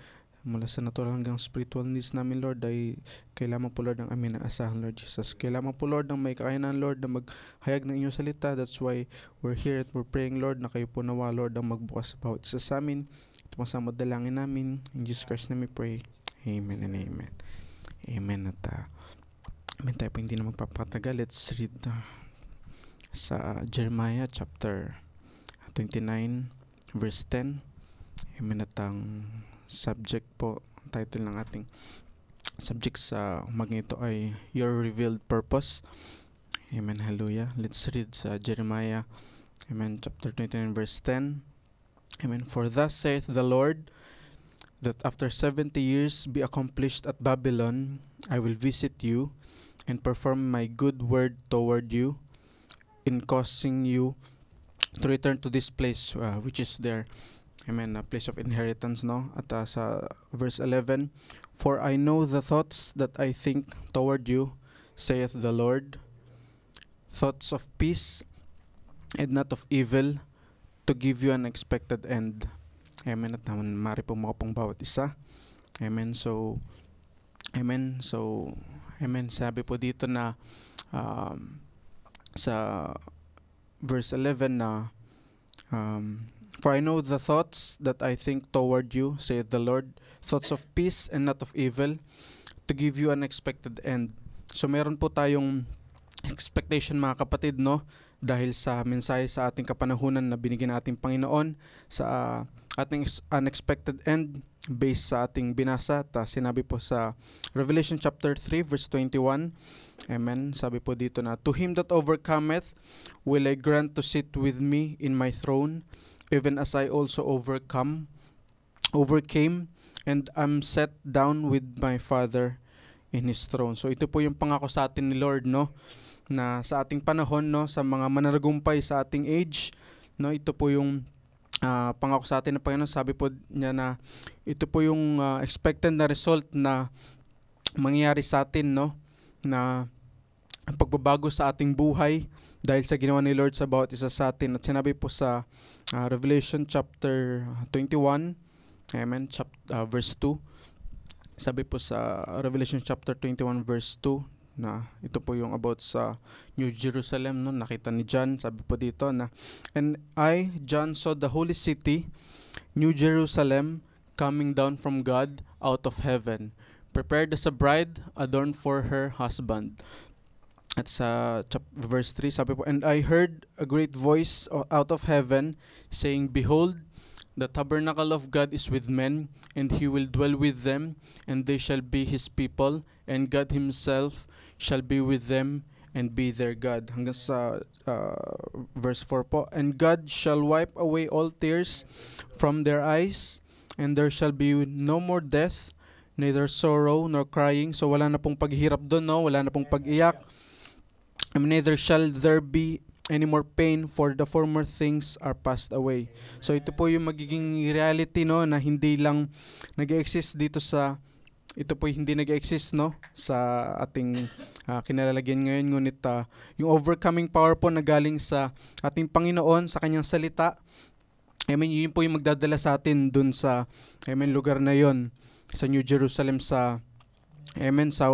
mula sa natural hanggang spiritual needs namin Lord, ay kailangan po Lord ng aming naasahan Lord Jesus. Kailangan po Lord ng may kakayanan Lord na maghayag ng inyong salita. That's why we're here at we're praying Lord na kayo po nawa Lord ang magbukas sa bawat isa sa amin. Ito masama dalangin namin in Jesus Christ na we pray. Amen and amen. Amen. At amen, tayo po hindi na magpapatagal. Let's read sa Jeremiah chapter 29 verse 10. Amen. At ang subject po, title ng ating subject sa umagang ito ay Your Revealed Purpose. Amen. Hallelujah. Let's read sa Jeremiah, amen, chapter 29 verse 10. Amen. For thus saith the Lord, that after 70 years be accomplished at Babylon, I will visit you and perform my good word toward you in causing you to return to this place which is there. Amen, a place of inheritance, no? At sa verse 11, for I know the thoughts that I think toward you, saith the Lord, thoughts of peace and not of evil, to give you an expected end. Amen. At mari po mga pong bawat isa. Amen. So, amen. So, amen. Sabi po dito na sa verse 11 na for I know the thoughts that I think toward you, saith the Lord, thoughts of peace and not of evil, to give you an expected end. So meron po tayong expectation mga kapatid, no? Dahil sa mensahe sa ating kapanahunan na binigyan ng ating Panginoon sa ating unexpected end based sa ating binasa. Sinabi po sa Revelation chapter 3 verse 21. Amen. Sabi po dito na, to him that overcometh will I grant to sit with me in my throne, even as I also overcame and am set down with my Father in His throne. So ito po yung pangako sa atin ni Lord, no? Na sa ating panahon, no, sa mga mananagumpay sa ating age, no, ito po yung pangako sa atin ng Panginoon. Sabi po niya na ito po yung expected na result na mangyayari sa atin, no, na pagbabago sa ating buhay dahil sa ginawa ni Lord sa bawat isa sa atin. At sinabi po sa Revelation chapter 21, amen, verse 2. Sabi po sa Revelation chapter 21 verse 2 na ito po yung about sa New Jerusalem, no, nakita ni John. Sabi po dito na, and I, John, saw the holy city, New Jerusalem, coming down from God out of heaven, prepared as a bride adorned for her husband. At sa verse 3, sabi po, and I heard a great voice out of heaven saying, behold, the tabernacle of God is with men, and He will dwell with them, and they shall be His people, and God Himself shall be with them, and be their God. Hanggang sa verse 4 po, and God shall wipe away all tears from their eyes, and there shall be no more death, neither sorrow nor crying. So wala na pong paghihirap doon, no? Wala na pong pag-iyak. Neither shall there be any more pain, for the former things are passed away. So ito po yung magiging reality, no, na hindi lang nag-exist dito sa ito po hindi nag-exist, no, sa ating kinalalagyan ngayon, ngunit yung overcoming power po na galing sa ating Panginoon sa kanyang salita. Amen, yun po yung magdadala sa atin dun sa lugar na yon, sa New Jerusalem, sa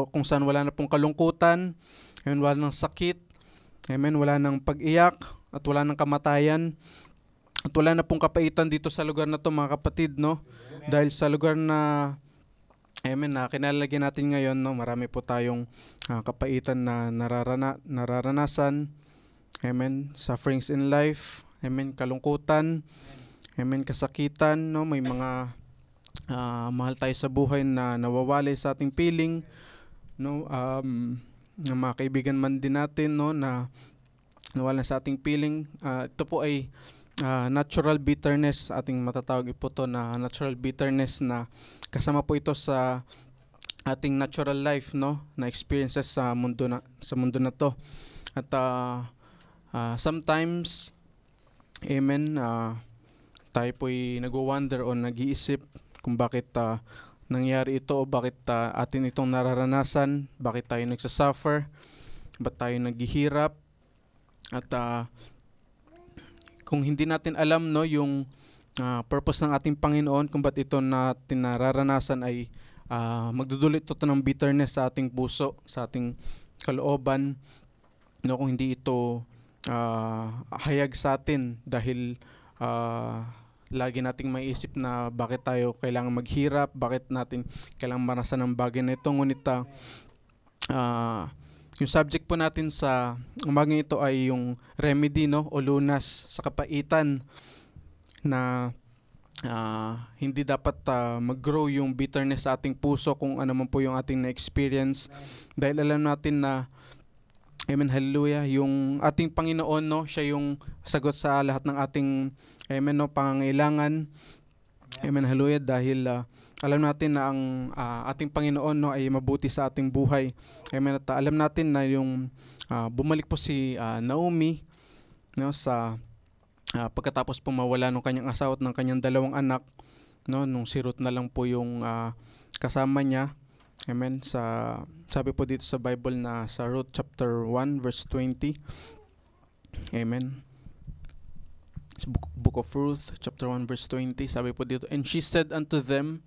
kung saan wala na pong kalungkutan, wala nang sakit, wala nang pag-iyak, at wala nang kamatayan, at wala na pong kapaitan dito sa lugar na to, mga kapatid, no? Dahil sa lugar na na kinalalagyan natin ngayon, no, marami po tayong kapaitan na nararanasan. Sufferings in life, kalungkutan, kasakitan, no, may mga mahal tayo sa buhay na nawawalay sa ating piling, no, ng mga kaibigan man din natin, no, na nawala sa ating piling. Ito po ay natural bitterness, ating matatawag po to na natural bitterness, na kasama po ito sa ating natural life, no, na experiences sa mundo na to. At sometimes tayo po'y nagwo-wonder o nag-iisip kung bakit nangyari ito, o bakit atin itong nararanasan, bakit tayo nagsasuffer, bakit tayo naghihirap. At kung hindi natin alam, no, yung purpose ng ating Panginoon kung ba't ito natin nararanasan, ay magdudulot ito ng bitterness sa ating puso, sa ating kalooban, no, kung hindi ito hayag sa atin, dahil lagi nating maiisip na bakit tayo kailangan maghirap, bakit natin kailangan marasan ng bagay na ito. Ngunit yung subject po natin sa umagang ito ay yung remedy, no, o lunas sa kapaitan, na hindi dapat mag-grow yung bitterness sa ating puso kung ano man po yung ating na-experience. Dahil alam natin na, amen, hallelujah, yung ating Panginoon, no, siya yung sagot sa lahat ng ating no, pangangailangan. Amen, hallelujah, dahil alam natin na ang ating Panginoon, no, ay mabuti sa ating buhay. Amen, at alam natin na yung bumalik po si Naomi, no, sa pagkatapos po mawala ng kanyang asawa at ng kanyang dalawang anak, no, nung si Ruth na lang po yung kasama niya. Amen. Sabi po dito sa Bible na sa Ruth chapter 1 verse 20. Amen. Sa book of Ruth chapter 1 verse 20, sabi po dito, "And she said unto them,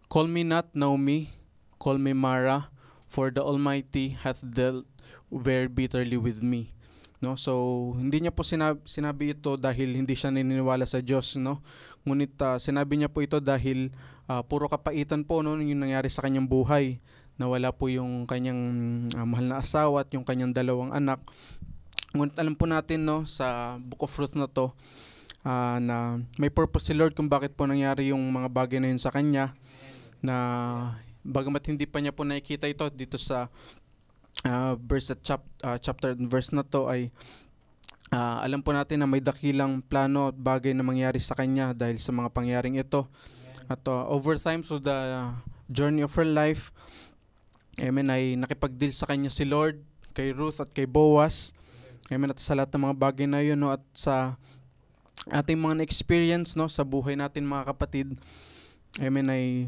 Call me not Naomi, call me Mara, for the Almighty hath dealt very bitterly with me." No, so hindi niya po sinabi ito dahil hindi siya naniniwala sa Diyos, no. Ngunit sinabi niya po ito dahil puro kapaitan po, no, yung nangyari sa kanyang buhay. Nawala po yung kanyang mahal na asawa at yung kanyang dalawang anak. Ngunit alam po natin, no, sa Book of Ruth na to, na may purpose si Lord kung bakit po nangyari yung mga bagay na yun sa kanya, na bagamat hindi pa niya po nakikita ito dito sa chapter and verse na to, ay alam po natin na may dakilang plano at bagay na mangyari sa kanya dahil sa mga pangyaring ito. At over time, through the journey of her life, amen, ay nakipag-deal sa kanya si Lord, kay Ruth at kay Boaz. Amen. At sa lahat ng mga bagay na yun, no, at sa ating mga na-experience, no, sa buhay natin mga kapatid, amen, ay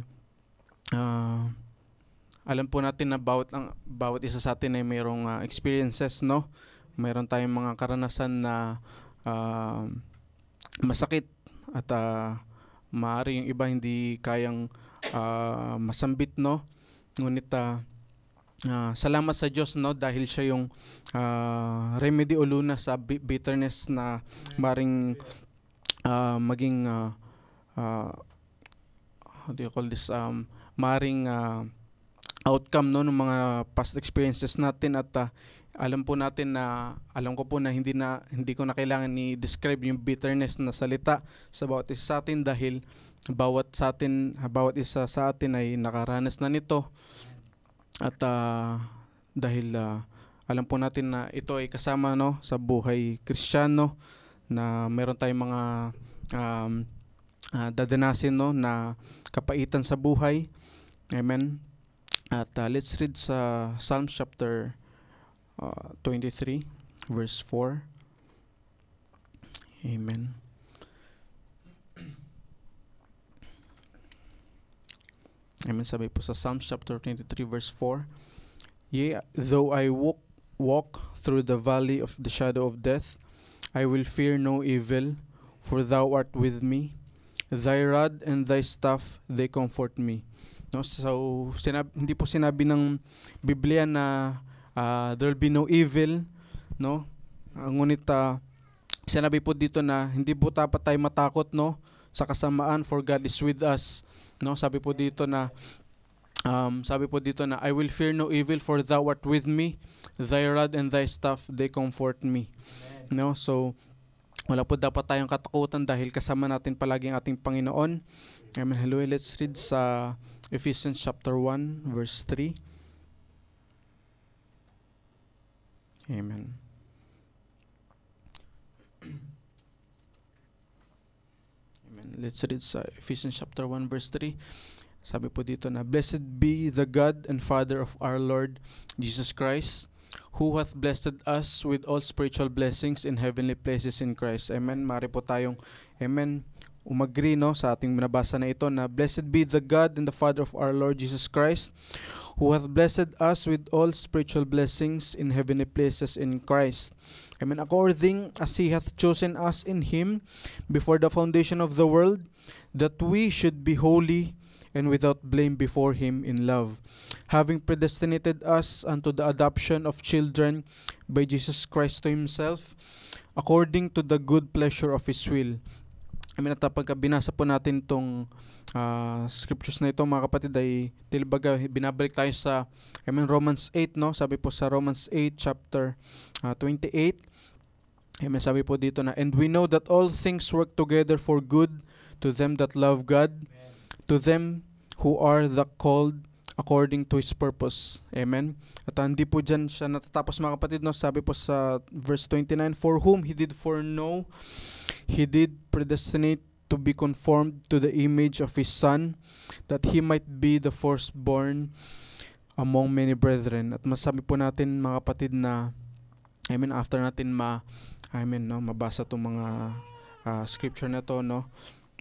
alam po natin na bawat isa sa atin ay mayroong experiences, no. Mayroon tayong mga karanasan na masakit at maaari yung iba hindi kayang masambit, no. Ngunit salamat sa Diyos, no, dahil siya yung remedy o luna sa bitterness na maring maging how do you call this, maring outcome, no, ng mga past experiences natin. At alam ko po na hindi ko na kailangan i-describe yung bitterness na salita sa bawat isa sa atin dahil bawat isa sa atin ay nakaranas na nito. At dahil alam po natin na ito ay kasama, no, sa buhay Kristiyano, na meron tayong mga dadanasin, no, na kapaitan sa buhay. Amen. At let's read sa Psalms chapter 23 verse 4. Amen. Amen. Sabi po sa Psalms chapter 23 verse 4, "Yea, though I walk through the valley of the shadow of death, I will fear no evil, for thou art with me. Thy rod and thy staff, they comfort me." No, so hindi po sinabi ng Biblia na there will be no evil, no. Ngunit sinabi po dito na hindi po dapat tayo matakot, no, sa kasamaan, for God is with us. No, sabi po dito na I will fear no evil, for thou art with me. Thy rod and thy staff, they comfort me. Amen. No, so wala po dapat tayong katakutan dahil kasama natin palagi ang ating Panginoon. Amen. Hello, let's read sa Ephesians chapter 1 verse 3. Amen. Amen. Let's read sa Ephesians chapter 1 verse 3. Sabi po dito na, "Blessed be the God and Father of our Lord Jesus Christ, who hath blessed us with all spiritual blessings in heavenly places in Christ." Amen. Mari po tayong, amen, umagri, no, sa ating binabasa na ito na, "Blessed be the God and the Father of our Lord Jesus Christ, who hath blessed us with all spiritual blessings in heavenly places in Christ. Amen. According as He hath chosen us in Him before the foundation of the world, that we should be holy and without blame before Him in love, having predestinated us unto the adoption of children by Jesus Christ to Himself, according to the good pleasure of His will." Amen. At pagka binasa po natin itong scriptures na ito, mga kapatid, ay tilbaga binabalik tayo sa Romans 8, no? Sabi po sa Romans 8 chapter 28. Amen. Sabi po dito na, "And we know that all things work together for good to them that love God, to them who are the called according to His purpose." Amen. At hindi po dyan siya natatapos, mga kapatid, no? Sabi po sa verse 29, "For whom He did foreknow, He did predestinate to be conformed to the image of His Son, that He might be the firstborn among many brethren." At masabi po natin, mga kapatid, na amen, after natin mabasa itong mga scripture na to, no,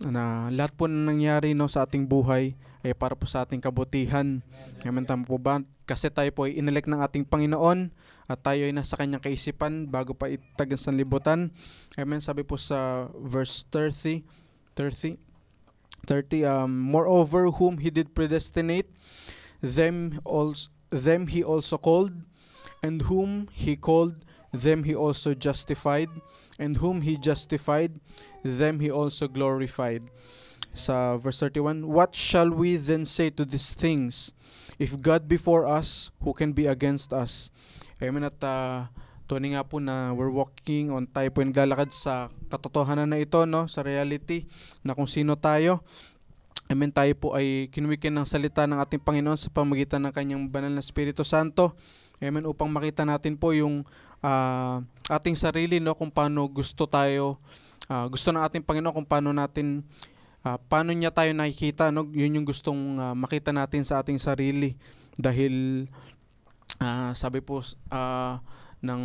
na lahat po na nangyari, no, sa ating buhay ay para po sa ating kabutihan. Amen, tama po ba? Kasi tayo po ay inelect ng ating Panginoon at tayo ay nasa kanyang kaisipan bago pa itag ang sanlibutan. Amen, sabi po sa verse 30, moreover, whom He did predestinate, them He also called, and whom He called, them He also justified, and whom He justified, them He also glorified. Sa verse 31, what shall we then say to these things? If God be for us, who can be against us? Amen. At tuwing nga po na we're walking on, tayo po naglalakad sa katotohanan na ito, no? Sa reality na kung sino tayo. Amen, tayo po ay kinwikin ng salita ng ating Panginoon sa pamagitan ng kanyang banal na Espiritu Santo. Amen, upang makita natin po yung ating sarili, no? Kung paano gusto ng ating Panginoon, kung paano natin paano niya tayo nakikita, no? Yun yung gustong makita natin sa ating sarili. Dahil sabi po ng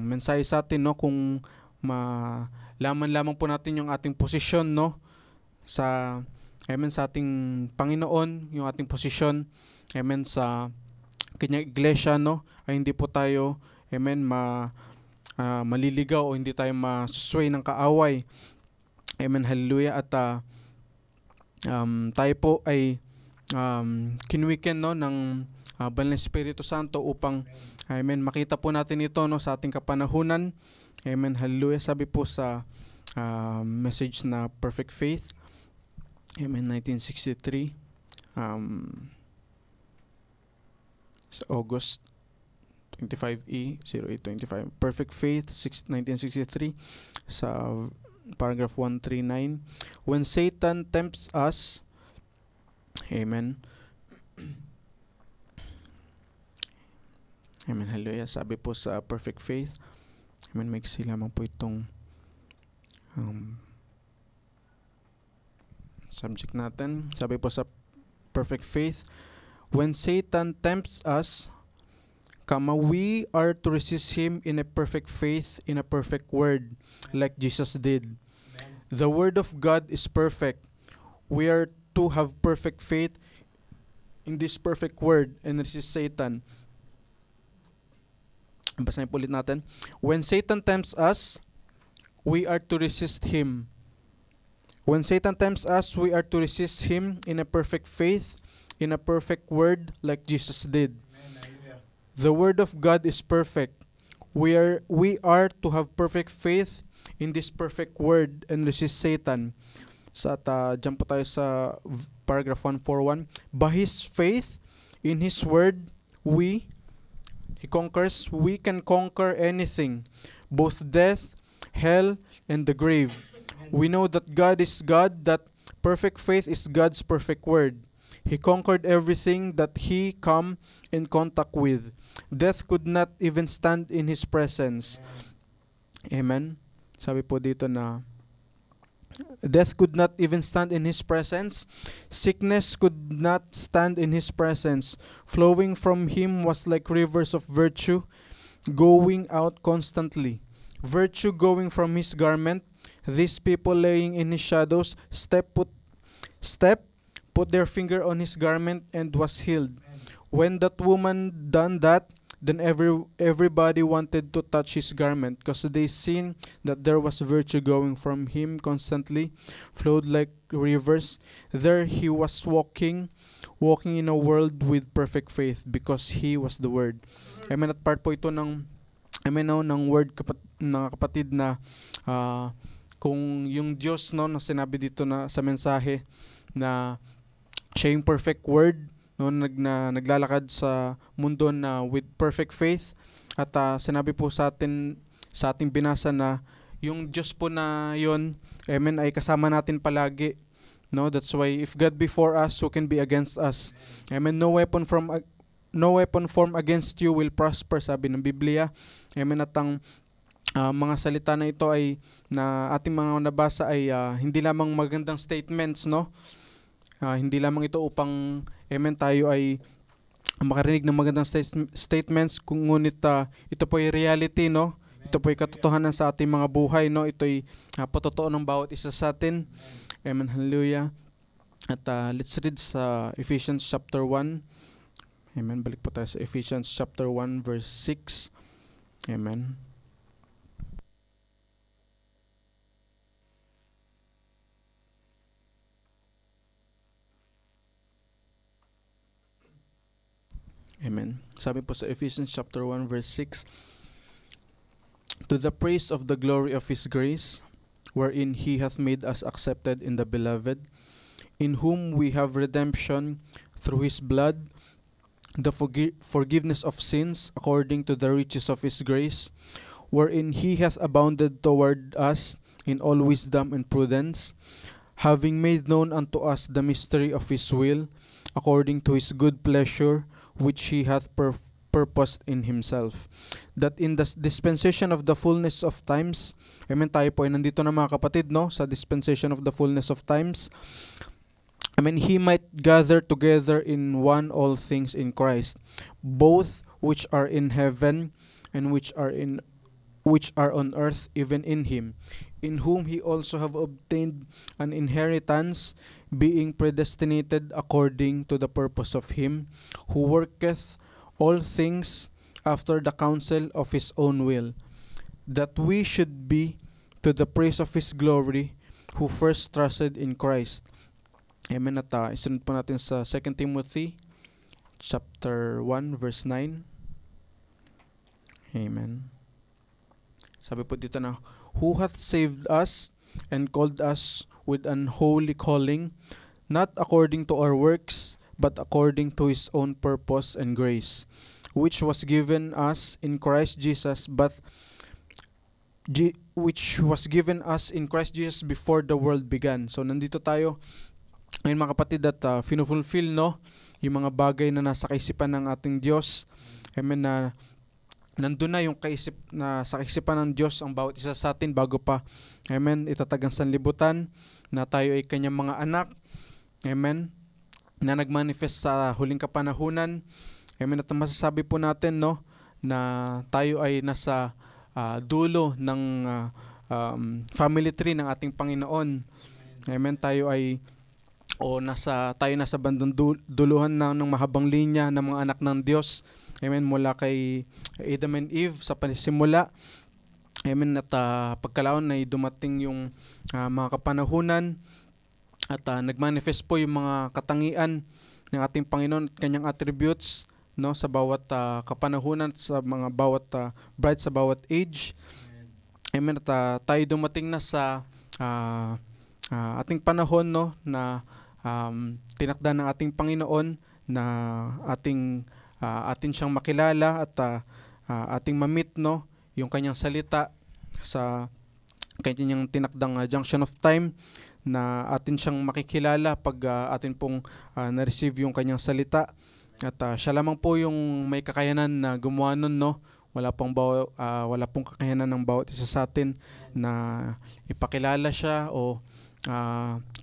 mensahe sa atin, no, kung malaman lamang po natin yung ating posisyon, no, sa ating Panginoon, yung ating posisyon, amen, sa kanyang iglesia, no, ay hindi po tayo, amen, maliligaw o hindi tayo masusway ng kaaway. Amen, hallelujah. At tayo po ay kinwiken, no, ng banal na Espiritu Santo upang, amen, makita po natin ito, no, sa ating kapanahunan. Amen, hallelujah. Sabi po sa message na Perfect Faith, amen, 1963, sa August 25E 0825, Perfect Faith 1963, sa paragraph 139, when Satan tempts us, amen, amen, hallelujah. Sabi po sa Perfect Faith, amen, maiksi lamang po itong subject natin. Sabi po sa Perfect Faith, when Satan tempts us, we are to resist him in a perfect faith, in a perfect word, like Jesus did. Amen. The word of God is perfect. We are to have perfect faith in this perfect word and resist Satan. Basahin po ulit natin. When Satan tempts us, we are to resist him. When Satan tempts us, we are to resist him in a perfect faith, in a perfect word, like Jesus did. The word of God is perfect. We are to have perfect faith in this perfect word and resist Satan. Jump po tayo sa paragraph 141. By his faith in his word, we can conquer anything, both death, hell, and the grave. We know that God is God, that perfect faith is God's perfect word. He conquered everything that he come in contact with. Death could not even stand in his presence. Amen. Sabi po dito na death could not even stand in his presence. Sickness could not stand in his presence. Flowing from him was like rivers of virtue going out constantly. Virtue going from his garment. These people laying in his shadows put their finger on his garment and was healed. When that woman done that, then everybody wanted to touch his garment, because they seen that there was virtue going from him constantly, flowed like rivers. There he was walking in a world with perfect faith, because he was the word. Amen. At part po ito ng word, ng kapatid, na kung yung Diyos, no, na sinabi dito na sa mensahe na siya yung perfect word, no, naglalakad sa mundo na with perfect faith. At sinabi po sa ating binasa na yung Diyos po na yon, amen, ay kasama natin palagi, no. That's why if God be for us, who can be against us? Amen. No weapon formed against you will prosper, sabi ng Biblia. Amen. At ang mga salita na ito ay na ating mga nabasa ay hindi lamang magandang statements, no. Hindi lamang ito upang, amen, tayo ay makarinig ng magandang statements, ngunit ito po ay reality, no. Ito po ay katotohanan sa ating mga buhay, no. Ito ay patotoo ng bawat isa sa atin. Amen, hallelujah. At let's read sa Ephesians chapter 1. Amen. Balik po tayo sa Ephesians chapter 1 verse 6. Amen. Amen. Sabi po sa Ephesians chapter 1 verse 6, to the praise of the glory of His grace, wherein He hath made us accepted in the Beloved, in whom we have redemption through His blood, the forgiveness of sins according to the riches of His grace, wherein He hath abounded toward us in all wisdom and prudence, having made known unto us the mystery of His will, according to His good pleasure, which He hath purposed in Himself, that in the dispensation of the fullness of times, amen, tayo po ay nandito na mga kapatid, no, sa dispensation of the fullness of times, amen, He might gather together in one all things in Christ, both which are in heaven and which are on earth, even in Him, in whom He also have obtained an inheritance, being predestinated according to the purpose of Him who worketh all things after the counsel of His own will, that we should be to the praise of His glory, who first trusted in Christ. Amen. At isunod po natin sa 2 Timothy chapter 1 verse 9. Amen. Sabi po dito na, who hath saved us and called us with an holy calling, not according to our works, but according to His own purpose and grace, which was given us in Christ Jesus, which was given us in Christ Jesus before the world began. So nandito tayo ngayon mga kapatid at finufulfill, no, yung mga bagay na nasa kaisipan ng ating Diyos. Amen, na nandun na yung sa kaisipan ng Diyos ang bawat isa sa atin bago pa, amen, itatag ang sanlibutan, na tayo ay Kanyang mga anak, amen, na nagmanifest sa huling kapanahunan. Amen. At masasabi po natin, no, na tayo ay nasa dulo ng family tree ng ating Panginoon. Amen. Tayo nasa bandang duluhan na ng mahabang linya ng mga anak ng Diyos. Amen. Mula kay Adam and Eve sa panisimula. Amen. At pagkalaon ay dumating yung mga kapanahunan at nagmanifest po yung mga katangian ng ating Panginoon at Kanyang attributes, no, sa bawat kapanahunan, sa mga bawat bride, sa bawat age. Amen. At tayo dumating na sa ating panahon, no, na tinakda ng ating Panginoon na atin siyang makilala at ating ma-meet, no, yung Kanyang salita sa Kanyang tinakdang junction of time, na atin siyang makikilala pag atin pong na-receive yung Kanyang salita. At siya lamang po yung may kakayanan na gumawa nun, no. Wala pong kakayanan ng bawat isa sa atin na ipakilala siya o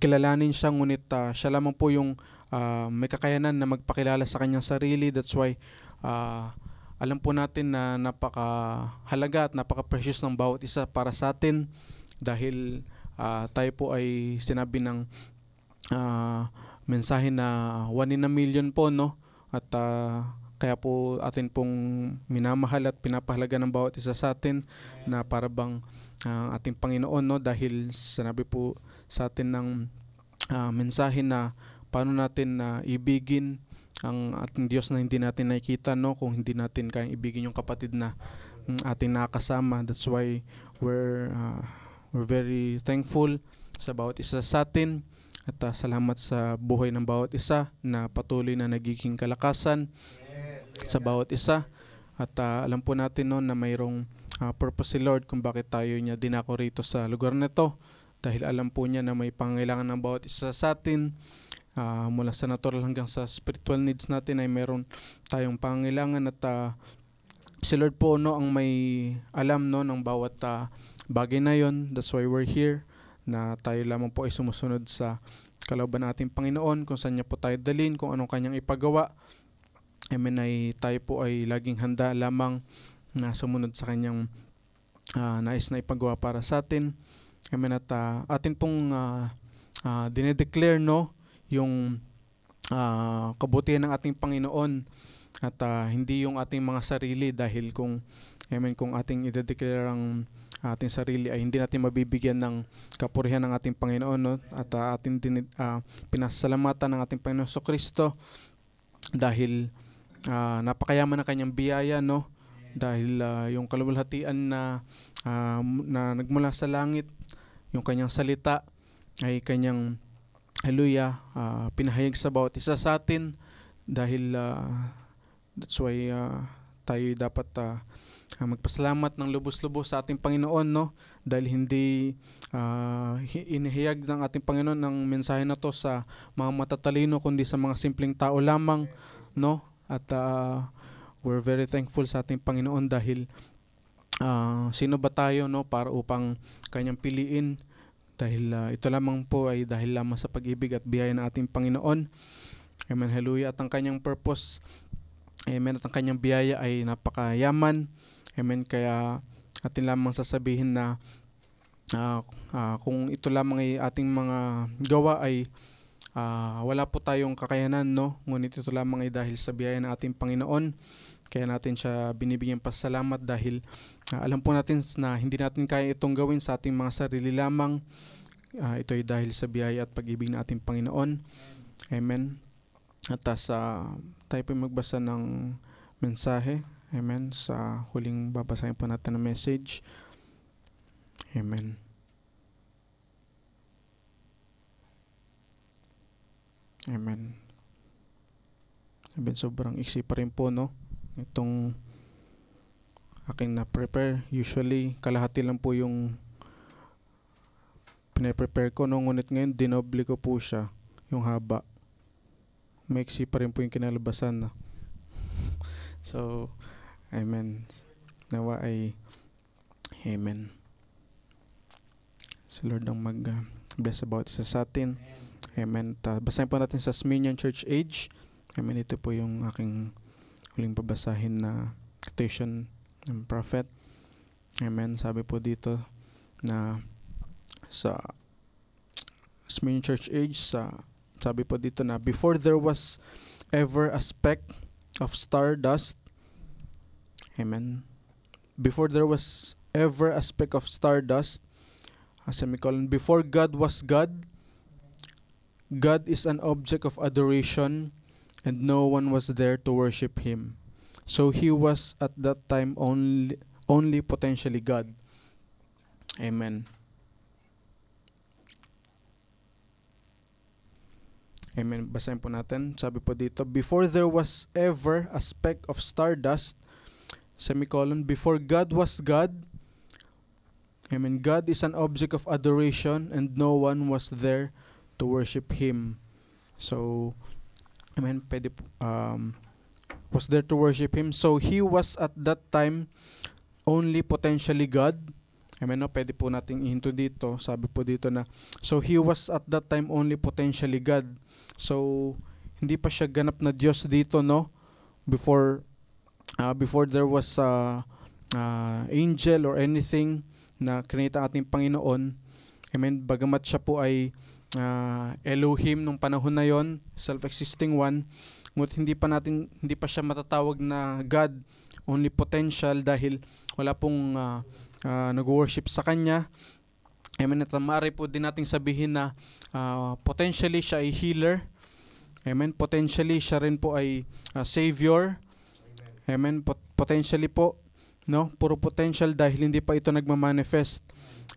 kilalanin siya, ngunit siya lamang po yung may kakayanan na magpakilala sa Kanyang sarili. That's why alam po natin na napakahalaga at napaka-precious ng bawat isa para sa atin, dahil tayo po ay sinabi ng mensahe na 1 in a million po, no, at kaya po atin pong minamahal at pinapahalaga ng bawat isa sa atin, na para bang ating Panginoon, no, dahil sinabi po sa atin ng mensahe na paano natin ibigin ang ating Diyos na hindi natin nakikita, no, kung hindi natin kayang ibigin yung kapatid na ating nakasama. That's why we're very thankful sa bawat isa sa atin, at salamat sa buhay ng bawat isa na patuloy na nagiging kalakasan sa bawat isa. At alam po natin, no, na mayroong purpose si Lord kung bakit tayo niya dinako rito sa lugar na ito, dahil alam po niya na may pangailangan ng bawat isa sa atin, mula sa natural hanggang sa spiritual needs natin ay meron tayong pangailangan. At si Lord po, no, ang may alam, no, ng bawat bagay na yon. That's why we're here, na tayo lamang po ay sumusunod sa kalooban nating Panginoon, kung saan niya po tayo dalhin, kung anong Kanyang ipagawa. Amen. Ay tayo po ay laging handa lamang na sumunod sa Kanyang nais na ipagawa para sa atin. Amen. At atin pong dinedeclare, no, yung kabutihan ng ating Panginoon at hindi yung ating mga sarili, dahil kung ating i-declare ang ating sarili ay hindi natin mabibigyan ng kapurihan ng ating Panginoon, no? At ating pinasalamatan ng ating Panginoon Kristo dahil napakayaman ng kanyang biyaya, no? Dahil yung kaluwalhatian na nagmula sa langit, yung kanyang salita ay kanyang haleluya pinahayag sa bawat isa sa atin, dahil that's why tayo dapat magpasalamat ng lubos-lubos sa ating Panginoon, no? Dahil hindi inihayag ng ating Panginoon ang mensahe na to sa mga matatalino, kundi sa mga simpleng tao lamang, no? At we're very thankful sa ating Panginoon dahil sino ba tayo, no, para upang kanyang piliin, dahil ito lamang po ay dahil lamang sa pag-ibig at biyaya ng ating Panginoon. Amen, hallelujah. At ang kanyang purpose, amen, at ang kanyang biyaya ay napakayaman. Amen, kaya atin lamang sasabihin na kung ito lamang ay ating mga gawa ay wala po tayong kakayanan, no? Ngunit ito lamang ay dahil sa biyaya ng ating Panginoon. Kaya natin siya binibigyan pasalamat dahil alam po natin na hindi natin kaya itong gawin sa ating mga sarili lamang. Ito ay dahil sa biyaya at pag-ibig ng ating Panginoon. Amen. At tayo po magbasa ng mensahe. Amen. Sa huling babasahin po natin ng message. Amen. Amen. Amen. Sobrang iksi pa rin po, no? Itong aking na-prepare. Usually, kalahati lang po yung pinaprepare ko, no? Ngunit ngayon, dinoble ko po siya, yung haba. Maiksi pa rin po yung kinalabasan, no? So, amen. Nawa ay amen. Si Lord ang mag-bless about sa atin. Amen. Basahin po natin sa Smyrna Church Age. Amen. Ito po yung aking huling babasahin na quotation ng prophet. Amen. Sabi po dito na sa Smyrna Church Age, sabi po dito na before there was ever a speck of stardust, amen, before there was ever a speck of stardust, semicolon, before God was God, God is an object of adoration, and no one was there to worship Him. So He was at that time only potentially God. Amen. Amen. Basahin po natin. Sabi po dito, before there was ever a speck of stardust, semicolon, before God was God, amen, God is an object of adoration and no one was there to worship Him. So, amen, was there to worship Him. So, He was at that time only potentially God. Amen, no? Pwede po nating ihinto dito. Sabi po dito na, so He was at that time only potentially God. So, hindi pa siya ganap na Diyos dito, no? Before there was angel or anything na kinita ating Panginoon. Amen. Bagamat siya po ay Elohim nung panahon na yon, self-existing one, ngunit hindi pa siya matatawag na God, only potential, dahil wala pong nag-worship sa kanya. Amen. At maaari po din nating sabihin na potentially siya ay healer. Amen. Potentially siya rin po ay savior. Amen. Potentially po, no? Puro potential dahil hindi pa ito nagma-manifest.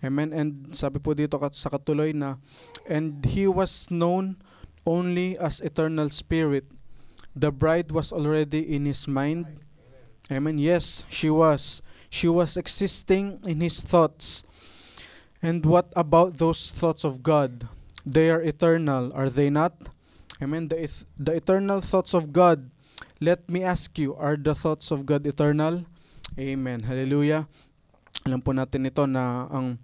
Amen. And sabi po dito sa katuloy na, and He was known only as eternal spirit. The bride was already in His mind. Amen. Yes, she was. She was existing in His thoughts. And what about those thoughts of God? They are eternal, are they not? Amen. The eternal thoughts of God. Let me ask you, are the thoughts of God eternal? Amen. Hallelujah. Alam po natin ito na ang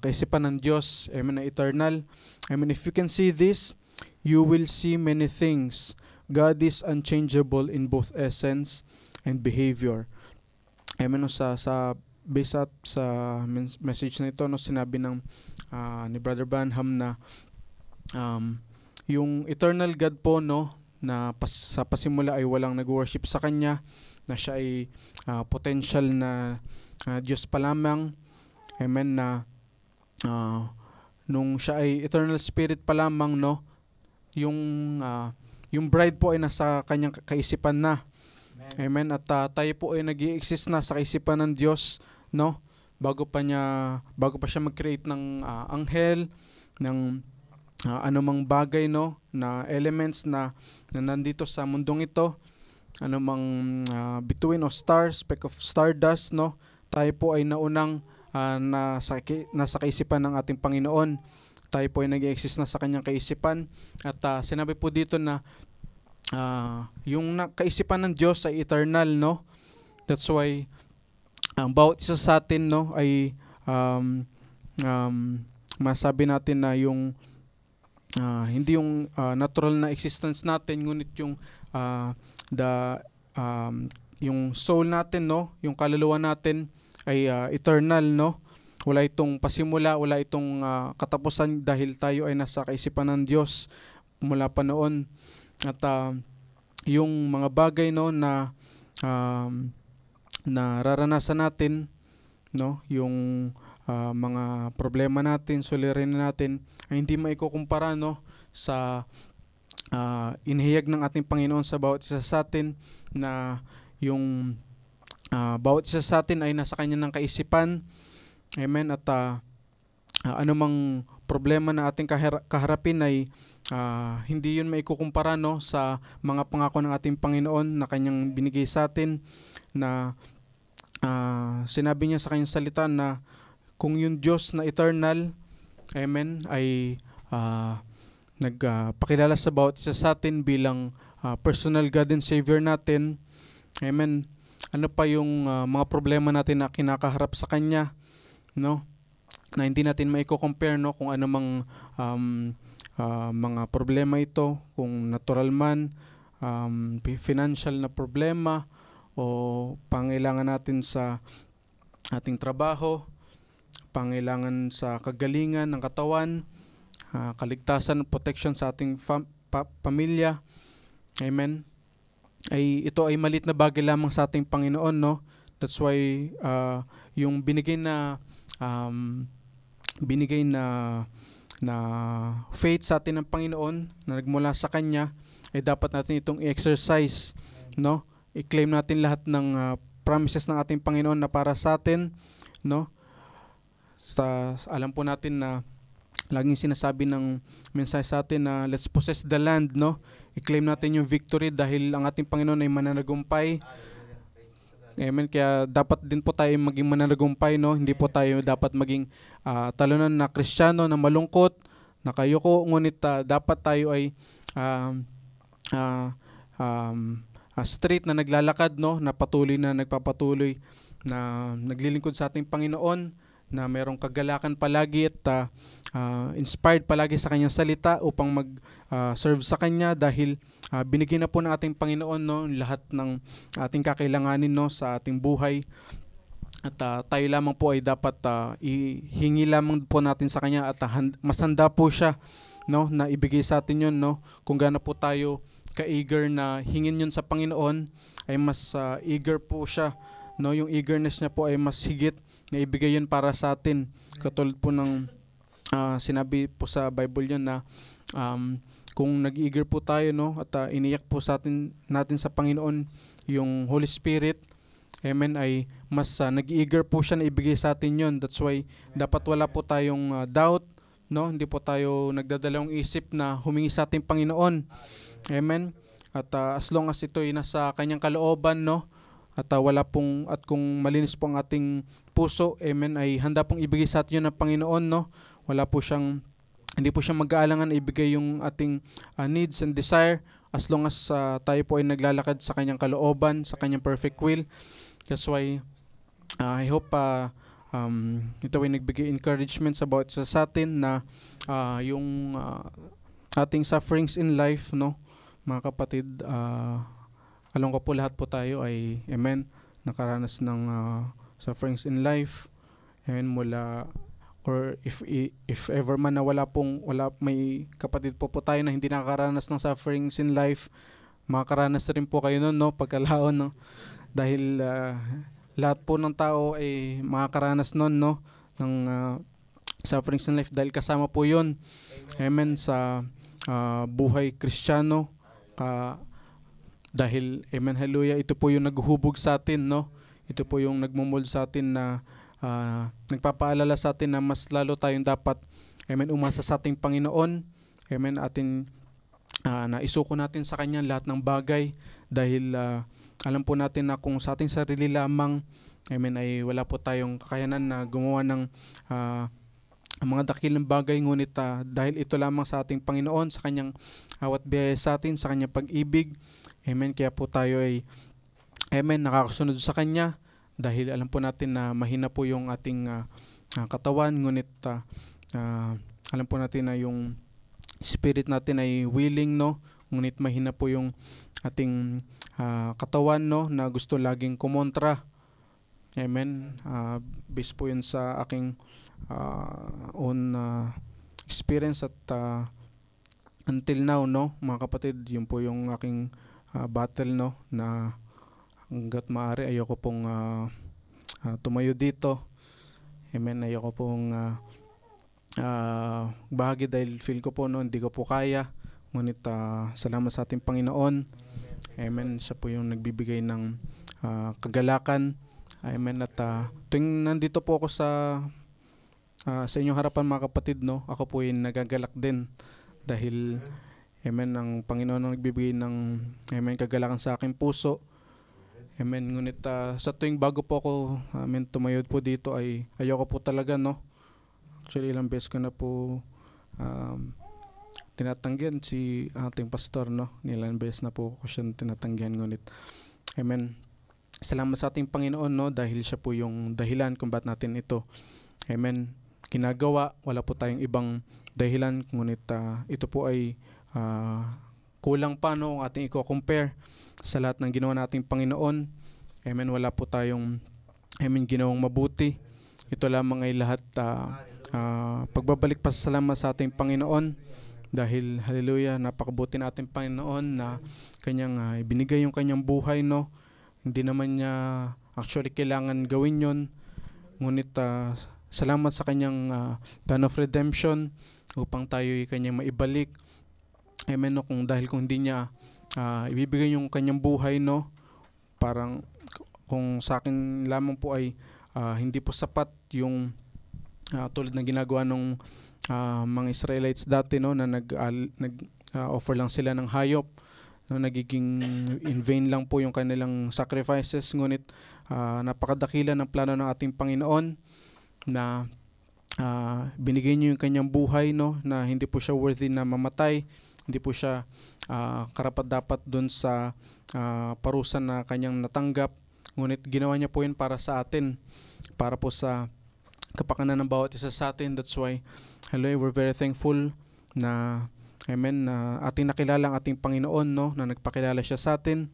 kaisipan ng Diyos, amen, na eternal. Amen. If you can see this, you will see many things. God is unchangeable in both essence and behavior. Amen. Based up sa message na ito, no, sinabi ng ni Brother Branham na yung eternal God po, no, na sa pasimula ay walang nag-worship sa Kanya, na siya ay potential na Diyos pa lamang. Amen, na nung siya ay eternal spirit pa lamang, no, yung bride po ay nasa kanyang kaisipan na. Amen. At tayo po ay nag-i-exist na sa kaisipan ng Diyos, no, bago pa siya mag-create ng anghel, ng anumang bagay, no, na elements na nandito sa mundong ito, anumang bituin o stars, speck of stardust, no, tayo po ay naunang nasa kaisipan ng ating Panginoon. Tayo po ay nag-exist na sa kanyang kaisipan. At sinabi po dito na yung kaisipan ng Diyos ay eternal, no? That's why ang bawat isa sa atin, no, ay masabi natin na yung hindi yung natural na existence natin, ngunit yung yung soul natin, no, yung kaluluwa natin ay eternal, no? Wala itong pasimula, wala itong katapusan, dahil tayo ay nasa kaisipan ng Diyos mula pa noon. At yung mga bagay, no, na nararanasan natin, no, yung mga problema natin, suliranin natin, ay hindi maikukumpara, no, sa inihayag ng ating Panginoon sa bawat isa sa atin, na yung bawat isa sa atin ay nasa kanya ng kaisipan. Amen. At anumang problema na ating kaharapin ay hindi yun maikukumpara, no, sa mga pangako ng ating Panginoon na kanyang binigay sa atin, na sinabi niya sa kanyang salita na kung yung Diyos na eternal, amen, ay nagpakilala sa bawat isa sa atin bilang personal God and Savior natin, amen, ano pa yung mga problema natin na kinakaharap sa Kanya, no, na hindi natin maiko-compare, no, kung ano mang mga problema ito, kung natural man, financial na problema, o pangailangan natin sa ating trabaho, pangailangan sa kagalingan ng katawan, kaligtasan, protection sa ating pamilya, amen, ay ito ay maliit na bagay lamang sa ating Panginoon, no. That's why yung binigay na faith sa atin ng Panginoon na nagmula sa Kanya, ay dapat natin itong i-exercise, no. I-claim natin lahat ng promises ng ating Panginoon na para sa atin, no. Alam po natin na laging sinasabi ng mensahe sa atin na let's possess the land, no. I-claim natin yung victory dahil ang ating Panginoon ay mananagumpay. Amen. Kaya dapat din po tayo maging mananagumpay, no. Hindi po tayo dapat maging talunan na Kristiyano na malungkot, na kayoko, ngunit dapat tayo ay straight na naglalakad, no, na patuloy na nagpapatuloy na naglilingkod sa ating Panginoon, na mayroong kagalakan palagi at inspired palagi sa kanyang salita upang mag-serve sa kanya, dahil binigyan na po ng ating Panginoon, no, lahat ng ating kakailanganin, no, sa ating buhay. At tayo lamang po ay dapat ihingi lamang po natin sa kanya, at masanda po siya, no, na ibigay sa atin yun, no. Kung gaano po tayo ka-eager na hingin yun sa Panginoon, ay mas eager po siya, no. Yung eagerness niya po ay mas higit na ibigay yun para sa atin. Katulad po ng sinabi po sa Bible yun na kung nag-eager po tayo, no, at iniyak po sa natin sa Panginoon yung Holy Spirit, amen, ay mas nag-eager po siya na ibigay sa atin yun. That's why dapat wala po tayong doubt, no, hindi po tayo nagdadalawang isip na humingi sa ating Panginoon, amen. At as long as ito ay nasa kanyang kalooban, no, at wala pong, at kung malinis po ang ating puso, amen, ay handa pong ibigay sa atin yun ng Panginoon, no. Hindi po siya mag-aalangan na ibigay yung ating needs and desire, as long as tayo po ay naglalakad sa kanyang kalooban, sa kanyang perfect will. That's why I hope ito ay nagbigay encouragement sa bawat isa sa atin na yung ating sufferings in life, no, mga kapatid, alam ko po lahat po tayo ay, amen, nakaranas ng sufferings in life, amen, mula or if ever man na may kapatid po tayo na hindi nakakaranas ng sufferings in life, makakaranas rin po kayo nun, no, pagkalaon, no, dahil lahat po ng tao ay makakaranas nun, no, ng sufferings in life dahil kasama po yun, amen, sa buhay Kristiyano, dahil, amen, hallelujah, ito po yung naghuhubog sa atin, no, ito po yung nagmumold sa atin na nagpapaalala sa atin na mas lalo tayong dapat, amen, umasa sa ating Panginoon, amen, na isuko natin sa Kanya lahat ng bagay dahil alam po natin na kung sa ating sarili lamang, amen, ay wala po tayong kakayanan na gumawa ng mga dakilang bagay, ngunit dahil ito lamang sa ating Panginoon, sa Kanyang awat biyaya sa atin, sa Kanyang pag-ibig, amen, kaya po tayo ay, amen, nakakasunod sa Kanya dahil alam po natin na mahina po yung ating katawan, ngunit alam po natin na yung spirit natin ay willing, no, ngunit mahina po yung ating katawan, no, na gusto laging kumontra, amen, based po yun sa aking own experience at until now, no, mga kapatid, yun po yung aking battle, no, na hanggat maaari ayoko pong tumayo dito, amen, ayoko pong bahagi dahil feel ko po, no, hindi ko po kaya, ngunit salamat sa ating Panginoon, amen, siya po yung nagbibigay ng kagalakan, amen, at tuwing nandito po ako sa inyong harapan, mga kapatid, no, ako po yung nagagalak din dahil, amen, ang Panginoon ang nagbibigay ng, amen, kagalakan sa aking puso, amen, ngunit sa tuwing bago po ako, amen, tumayod po dito ay ayoko po talaga, no. Actually, ilang beses ko na po tinatanggihan si ating pastor, no. Ilang beses na po ko siya tinatanggihan, ngunit, amen, salamat sa ating Panginoon, no, dahil siya po yung dahilan kung ba't natin ito, amen, ginagawa. Wala po tayong ibang dahilan, ngunit ito po ay kulang pa, no, ang ating i-compare sa lahat ng ginawa nating Panginoon, amen, wala po tayong, amen, ginawang mabuti. Ito lamang ay lahat pagbabalik pa sa salamat sa ating Panginoon dahil, hallelujah, napakabuti na ating Panginoon na Kanyang ibinigay yung Kanyang buhay, no. Hindi naman niya actually kailangan gawin yon, ngunit salamat sa Kanyang plan of redemption upang tayo ay Kanyang maibalik, amen, no, kung hindi niya ibibigay yung Kanyang buhay, no, parang kung sa akin lamang po ay hindi po sapat yung tulad ng ginagawa ng mga Israelites dati, no, na nag-offer lang sila ng hayop, no, nagiging in vain lang po yung kanilang sacrifices, ngunit napakadakila ng plano ng ating Panginoon na binigay niyo yung Kanyang buhay, no, na hindi po siya worthy na mamatay, hindi po siya karapat-dapat dun sa parusa na Kanyang natanggap, ngunit ginawa niya po yun para sa atin, para po sa kapakanan ng bawat isa sa atin. That's why, hello, we're very thankful na, amen, na ating nakilala ang ating Panginoon, no, na nagpakilala siya sa atin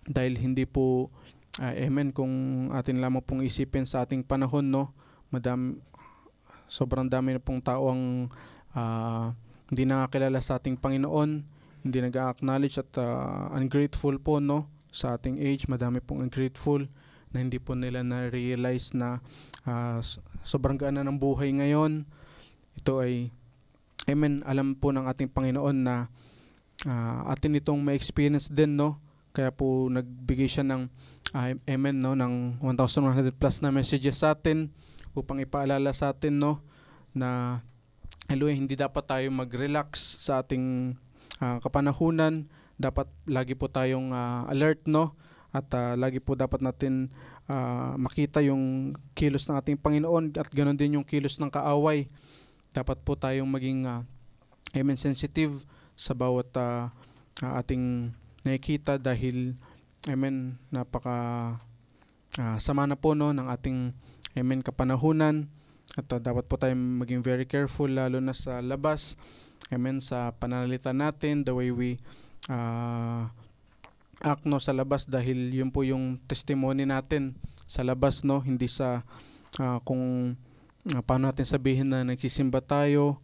dahil hindi po, amen, kung atin lamang pong isipin sa ating panahon, no, sobrang dami na pong tao ang hindi nakakilala sa ating Panginoon, hindi nag-acknowledge at ungrateful po, no, sa ating age. Madami pong ungrateful na hindi po nila na-realize na sobrang gaan na ng buhay ngayon. Ito ay, amen, alam po ng ating Panginoon na atin itong ma-experience din, no. Kaya po nagbigay siya ng amen, no, ng 1,100 plus na messages sa atin upang ipaalala sa atin, no, na hallelujah, hindi dapat tayo mag-relax sa ating kapanahunan. Dapat lagi po tayong alert, no, at lagi po dapat natin makita yung kilos ng ating Panginoon at ganoon din yung kilos ng kaaway. Dapat po tayong maging amen, sensitive sa bawat ating nakikita dahil, amen, napaka sama na po, no, ng ating, amen, kapanahunan at dapat po tayong maging very careful lalo na sa labas, amen, sa pananalita natin, the way we act, no, sa labas dahil yun po yung testimony natin sa labas, no, hindi sa kung paano natin sabihin na nagsisimba tayo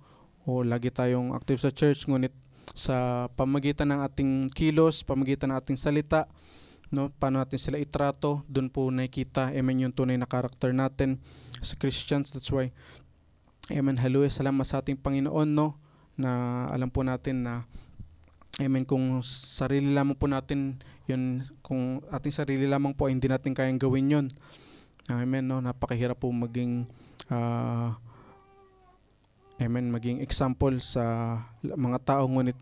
o lagi tayong active sa church, ngunit sa pamagitan ng ating kilos, pamagitan ng ating salita, no, paano natin sila itrato, doon po nakikita, amen, yung tunay na karakter natin as Christians. That's why, amen, hallelujah, salamat sa ating Panginoon, no, na alam po natin na, amen, kung sarili lamang po natin yun, kung ating sarili lamang po, hindi natin kayang gawin yun. Amen, no, napakahirap po maging amen, maging example sa mga tao, ngunit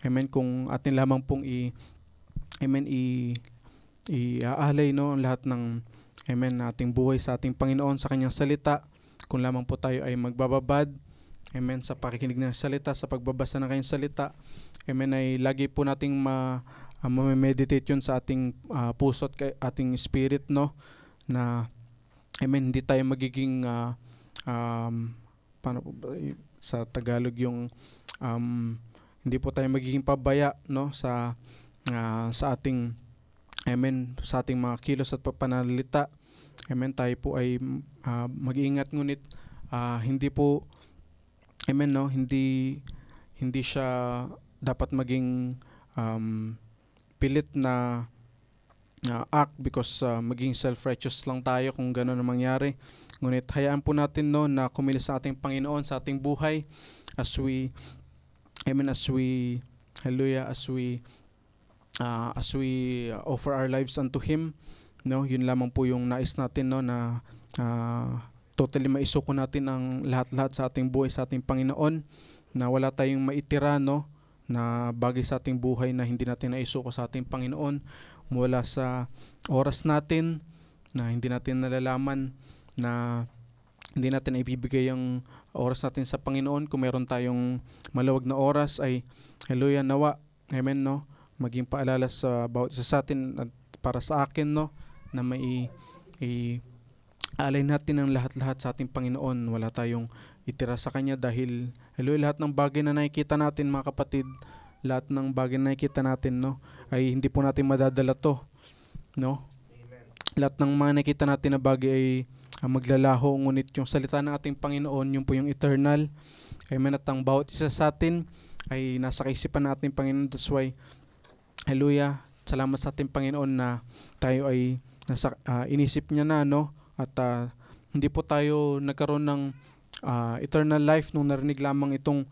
amen, kung atin lamang pong iaalay, no, ang lahat ng amen, ating buhay sa ating Panginoon, sa kanyang salita, kung lamang po tayo ay magbababad, amen, sa pakikinig ng salita, sa pagbabasa ng kanyang salita, amen, ay lagi po nating ma-meditate yun sa ating puso at ating spirit, no, na amen, hindi tayo magiging paano po ba, sa Tagalog yung hindi po tayo magiging pabaya, no, sa ating amen, sa ating mga kilos at pananalita. Amen, tayo po ay mag-iingat, ngunit hindi po amen, no, hindi siya dapat maging pilit na act because maging self-righteous lang tayo kung gano'n ang mangyari. Ngunit hayaan po natin, no, na kumilos sa ating Panginoon sa ating buhay as we hallelujah, as we offer our lives unto Him, no. Yun lamang po yung nais natin, no, na totally maisuko natin ang lahat-lahat sa ating buhay sa ating Panginoon, na wala tayong maitira, no, na bagay sa ating buhay na hindi natin naisuko sa ating Panginoon, mula sa oras natin na hindi natin nalalaman, na hindi natin ibibigay ang oras natin sa Panginoon. Kung meron tayong maluwag na oras, ay hallelujah, nawa, amen, no, maging paalala sa bawat isa sa atin at para sa akin, no, na may alay natin ang lahat-lahat sa ating Panginoon. Wala tayong itira sa Kanya dahil hallelujah, lahat ng bagay na nakikita natin, mga kapatid, lahat ng bagay na nakikita natin, no, ay hindi po natin madadala to, no. Amen. Lahat ng mga nakikita natin na bagay ay maglalaho, ngunit yung salita ng ating Panginoon, yung po yung eternal. Amen. At ang bawat isa sa atin ay nasa kaisipan ng ating Panginoon. That's why, hallelujah, salamat sa ating Panginoon na tayo ay nasa inisip niya na, no, at hindi po tayo nagkaroon ng eternal life nung narinig lamang itong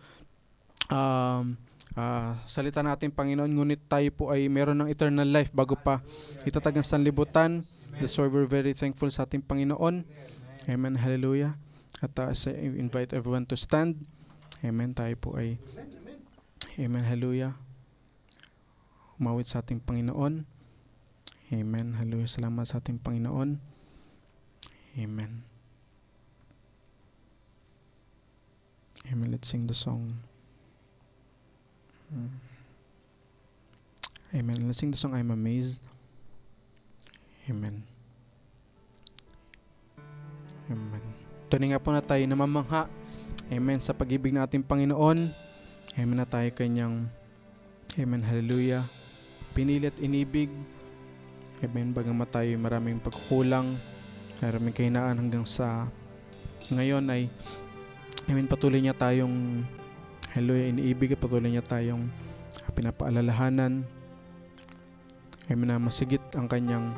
salita ng ating Panginoon, ngunit tayo po ay meron ng eternal life bago pa itatag ang sanlibutan. That's why we're very thankful sa ating Panginoon. Amen, hallelujah. At I invite everyone to stand. Amen, tayo po ay amen, hallelujah, umawit sa ating Panginoon. Amen, hallelujah, salamat sa ating Panginoon. Amen. Amen, let's sing the song. Amen. Let's sing the song, I'm Amazed. Amen. Amen. Tuloy nga po na tayo namamangha, amen, sa pag-ibig ng ating Panginoon. Amen, na tayo kanyang, amen, hallelujah, pinili at inibig. Amen, bagamat tayo maraming pagkukulang, maraming kahinaan hanggang sa ngayon ay, amen, patuloy niya tayong, hallelujah, iniibig at patuloy niya tayong pinapaalalahanan. Amen, na masigit ang kanyang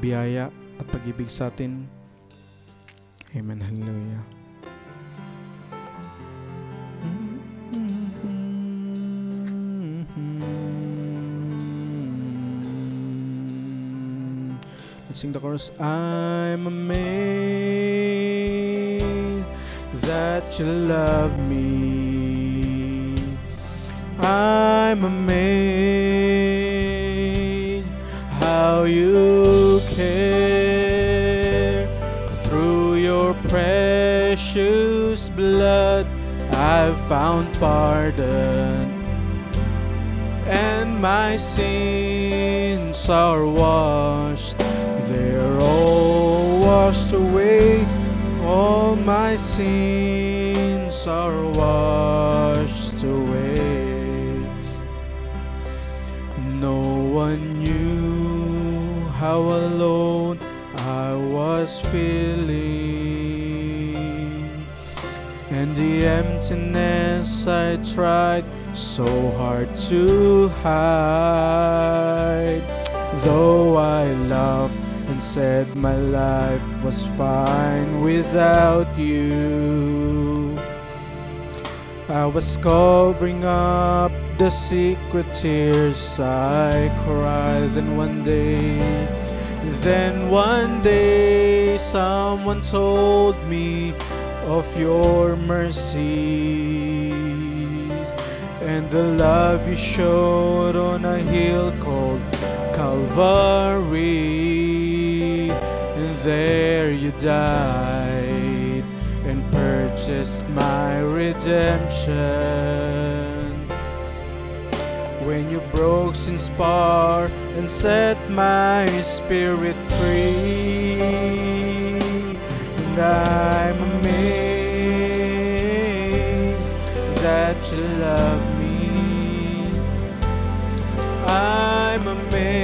biyaya at pag-ibig sa atin. Amen, hallelujah. Let's sing the chorus. I'm amazed that you love me. I'm amazed how you care. Through your precious blood I've found pardon, and my sins are washed. They're all washed away. All my sins are washed away. No one knew how alone I was feeling and the emptiness I tried so hard to hide. Though I laughed and said my life was fine without you, I was covering up the secret tears I cried. Then one day someone told me of your mercies and the love you showed on a hill called Calvary. And there you died and purchased my redemption. When you broke sin's power and set my spirit free, and I'm amazed that you love me. I'm amazed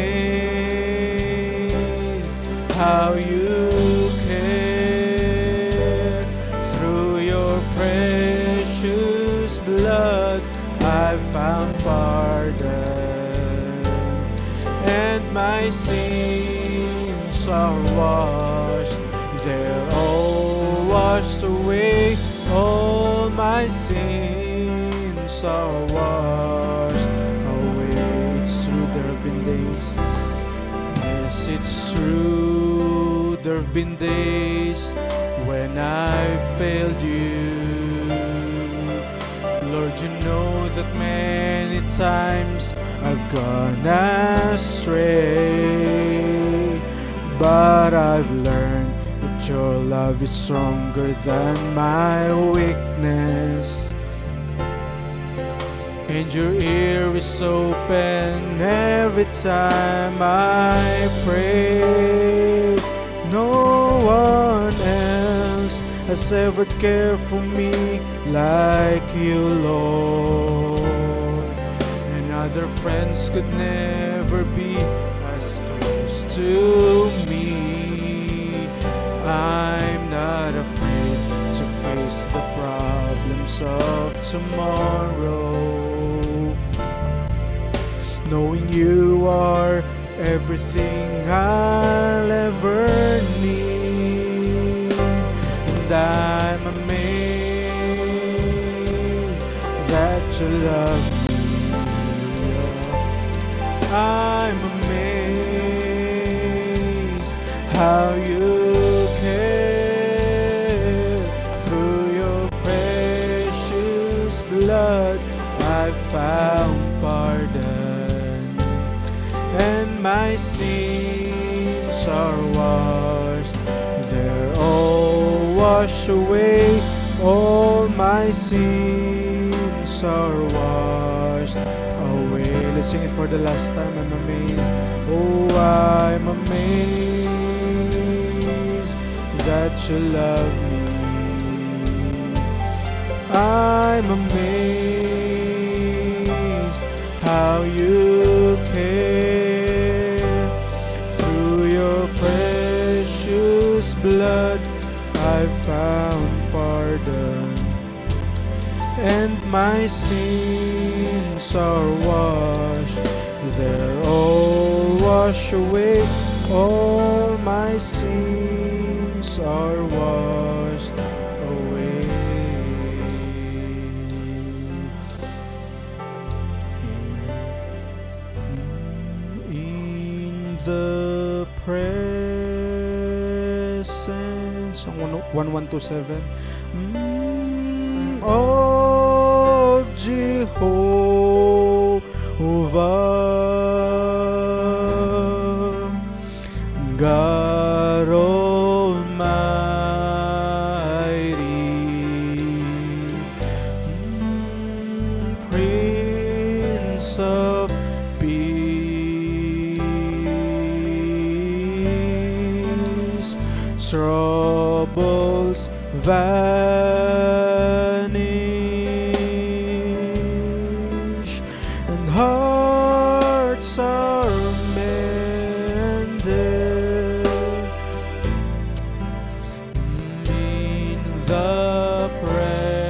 how you care. Through your precious blood I found pardon, and my sins are washed. They're all washed away. All my sins are washed away. It's true, there have been days. Yes, it's true, there have been days when I failed you. Lord, you know that many times I've gone astray, but I've learned that your love is stronger than my weakness, and your ear is open every time I pray. No one else has ever cared for me like you, Lord, and other friends could never be as close to me. I'm not afraid to face the problems of tomorrow, knowing you are everything I'll ever need. And I'm amazed that you love me. I'm amazed how you care. Through your precious blood I found pardon, and my sins are washed. They're all washed away. All my sins are washed away. Let's sing it for the last time. I'm amazed. Oh, I'm amazed that you love me. I'm amazed how you care. Through your precious blood I found pardon, and my sins are washed. They're all washed away. All my sins are washed away. Amen. In the presence, Song 1127, of Jehovah, God Almighty, Prince of Peace, troubles vanish, and hearts are mended. In the presence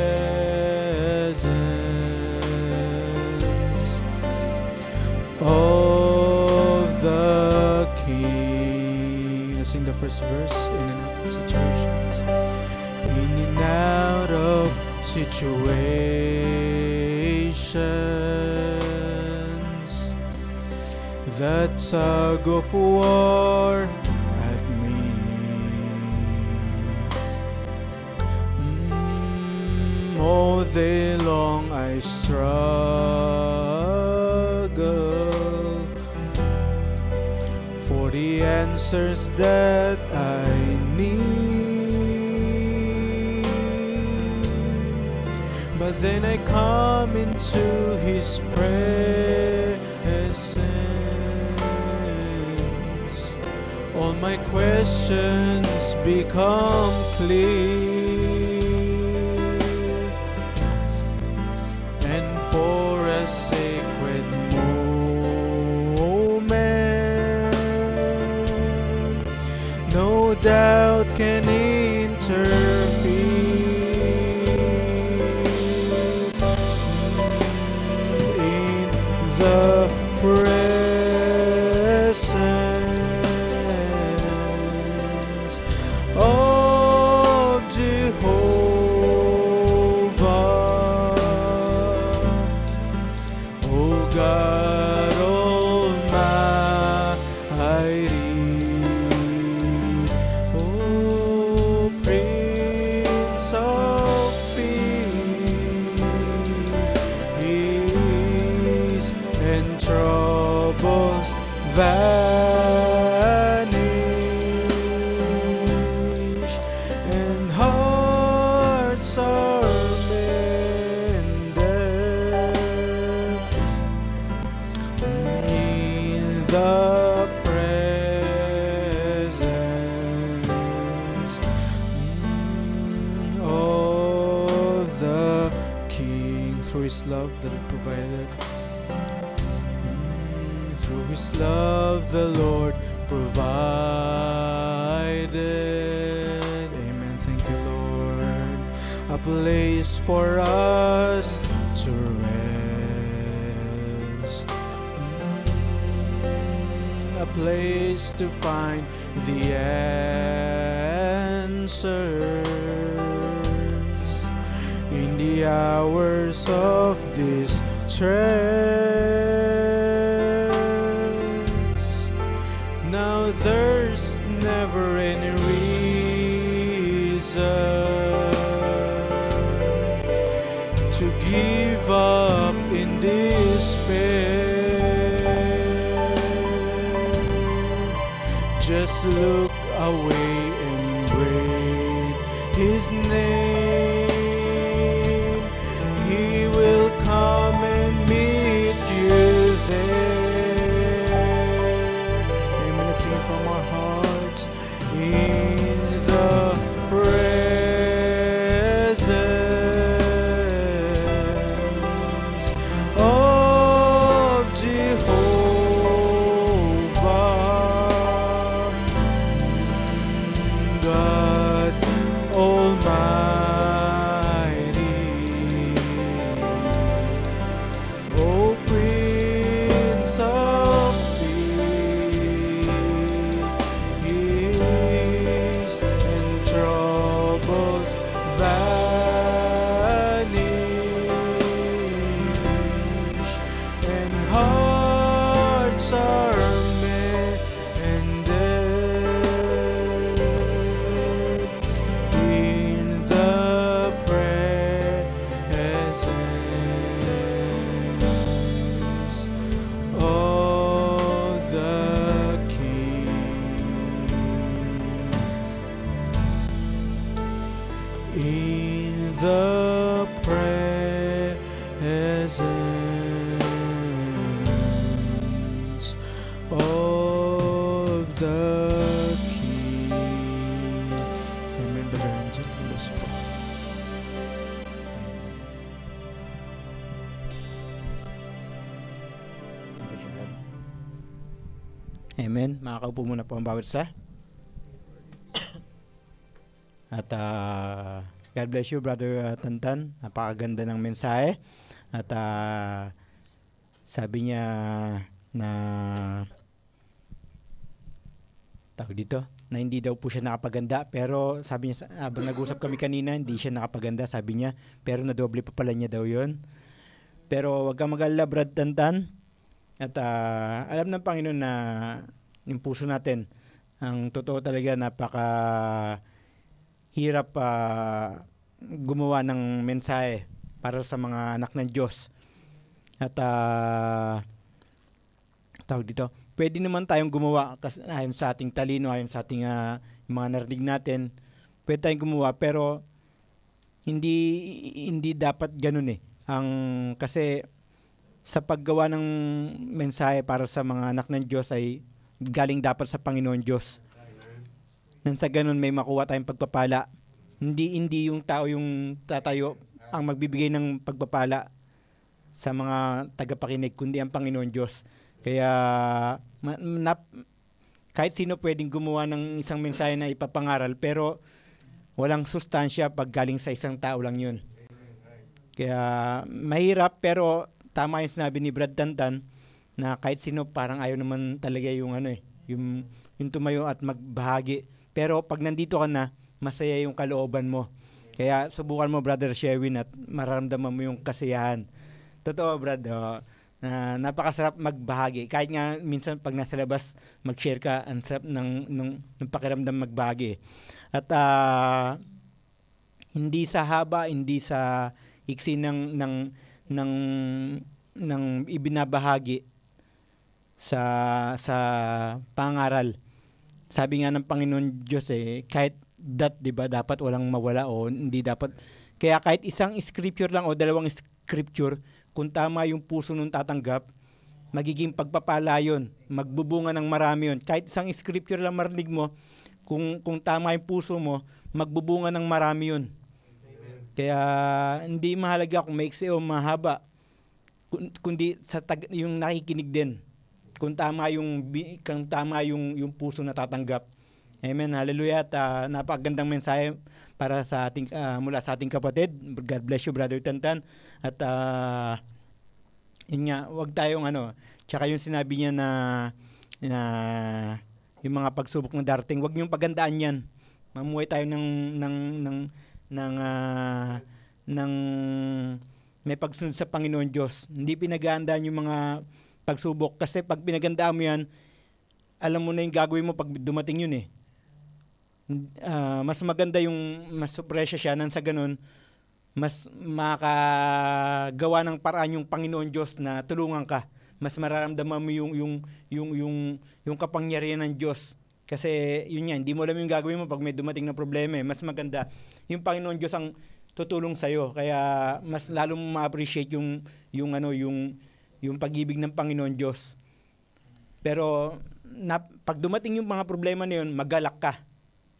sing the first verse. In and out of situations. In and out of situations. That tug of war at me. All day long I struggle for the answers that I need. But then I come into His presence. All my questions become clear, and for a sacred moment, no doubt can interfere. In the presence of Jehovah, O God Almighty, O Prince of Peace, and troubles vanish, and hearts are mended in the presence of the King. Through His love that He provided, through His love the Lord provided. Amen. Thank you, Lord. A place for us to rest, a place to find the answers in the hours of distress. Now there's never any reason to give up in despair. Just look away and breathe His name. He will come and meet you there. Amen. Let's sing it from our hearts. In the presence of Jehovah, God Almighty, O Prince of Peace, and troubles vanish, and hearts are mended in the presence of the King. In the presence of the King. Amen. Brother Angel, bless you. Amen. Makakaupo muna po ang bawat isa. At God bless you, Brother Tantan. Napakaganda ng mensahe. At sabi niya na tawag dito, na hindi daw po siya nakapaganda. Pero sabi niya, habang nag-usap kami kanina, hindi siya nakapaganda, sabi niya. Pero nadoble pa pala niya daw yon. Pero wag kang mag-alala, Brad Tantan. At alam ng Panginoon na yung puso natin, ang totoo talaga, napaka hirap gumawa ng mensahe para sa mga anak ng Diyos. At tawag dito, pwede naman tayong gumawa kasi ayon sa ating talino, ayon sa ating mga narinig natin, pwede tayong gumawa, pero hindi dapat ganun eh. Kasi sa paggawa ng mensahe para sa mga anak ng Diyos ay galing dapat sa Panginoon Diyos. Nang sa ganun may makuha tayong pagpapala. Hindi yung tao yung tatayo ang magbibigay ng pagpapala sa mga tagapakinig, kundi ang Panginoon Diyos. Kaya kahit sino pwedeng gumawa ng isang mensahe na ipapangaral, pero walang sustansya pag galing sa isang tao lang yun. Kaya mahirap, pero tama yung sinabi ni Brad Tantan na kahit sino parang ayaw naman talaga yung yung tumayo at magbahagi. Pero pag nandito ka na, masaya yung kalooban mo. Kaya subukan mo, Brother Sherwin, at mararamdaman mo yung kasiyahan. Totoo, Brad. Napakasarap magbahagi. Kahit nga minsan pag nasa labas, mag-share ka, ang sarap ng pakiramdam magbahagi. At hindi sa haba, hindi sa iksi ng ibinabahagi sa pangaral. Sabi nga ng Panginoon Diyos kahit di ba, dapat walang mawala o hindi dapat. Kaya kahit isang scripture lang o dalawang scripture, kung tama yung puso nung tatanggap, magiging pagpapala yun. Magbubunga ng marami yun. Kahit isang scripture lang marinig mo, kung tama yung puso mo, magbubunga ng marami yun. Kaya hindi mahalaga kung maiksi o mahaba, kundi yung nakikinig din. Kung tama yung puso na tatanggap. Amen. Hallelujah. At napakagandang mensahe para sa ating mula sa ating kapatid. God bless you, Brother Tantan. At yun nga, wag tayong tsaka yung sinabi niya na yung mga pagsubok na darating, wag niyong pagandaan yan. Mamuhay tayo ng may pagsunod sa Panginoon Diyos. Hindi pinagandaan yung mga pagsubok, kasi pag pinagandaan mo yan, alam mo na yung gagawin mo pag dumating yun mas maganda yung mas presya siya, nang sa ganun mas makagawa ng paraan yung Panginoon Diyos na tulungan ka. Mas mararamdaman mo yung kapangyarihan ng Diyos. Kasi yun yan, hindi mo alam yung gagawin mo pag may dumating na problema. Mas maganda yung Panginoon Diyos ang tutulong sa iyo. Kaya mas lalo mo ma-appreciate yung pag-ibig ng Panginoon Diyos. Pero pag dumating yung mga problema na yun, magalak ka.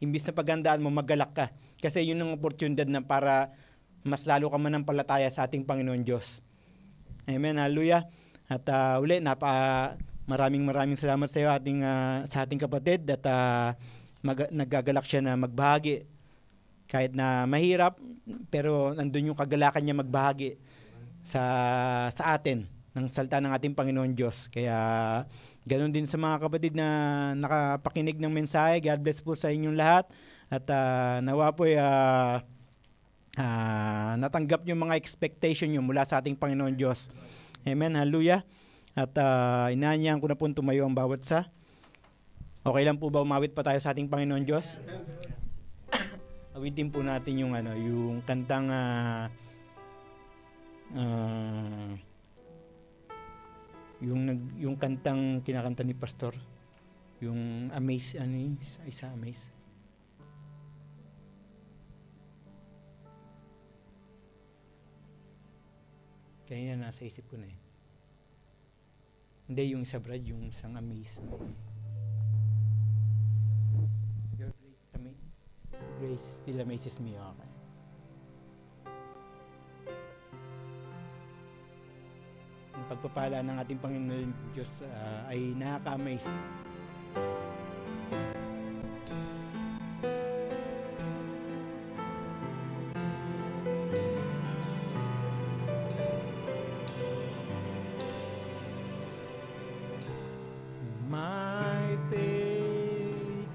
Imbis na paghandaan mo, magalak ka. Kasi yun ang oportunidad na para mas lalo ka manampalataya sa ating Panginoon Diyos. Amen. Hallelujah. At uli, maraming salamat sa iyo, sa ating kapatid. At nagagalak siya na magbahagi. Kahit na mahirap, pero nandun yung kagalakan niya magbahagi sa atin ng salita ng ating Panginoon Diyos. Kaya ganon din sa mga kapatid na nakapakinig ng mensahe. God bless po sa inyong lahat. At nawa po natanggap yung mga expectation nyo mula sa ating Panginoon Diyos. Amen. Hallelujah. At inaanyahan ko na po tumayo ang bawat sa. Okay lang po ba umawit pa tayo sa ating Panginoon Diyos? Awitin po natin yung kantang yung kantang kinakanta ni Pastor, yung Amaze, isa Amaze. Kaya na nasa isip ko na Hindi yung isa, Brad, yung isang Amaze. Your grace still amazes me. Okay. Ang pagpapala ng ating Panginoon Diyos ay nakaka-amaze. My faithful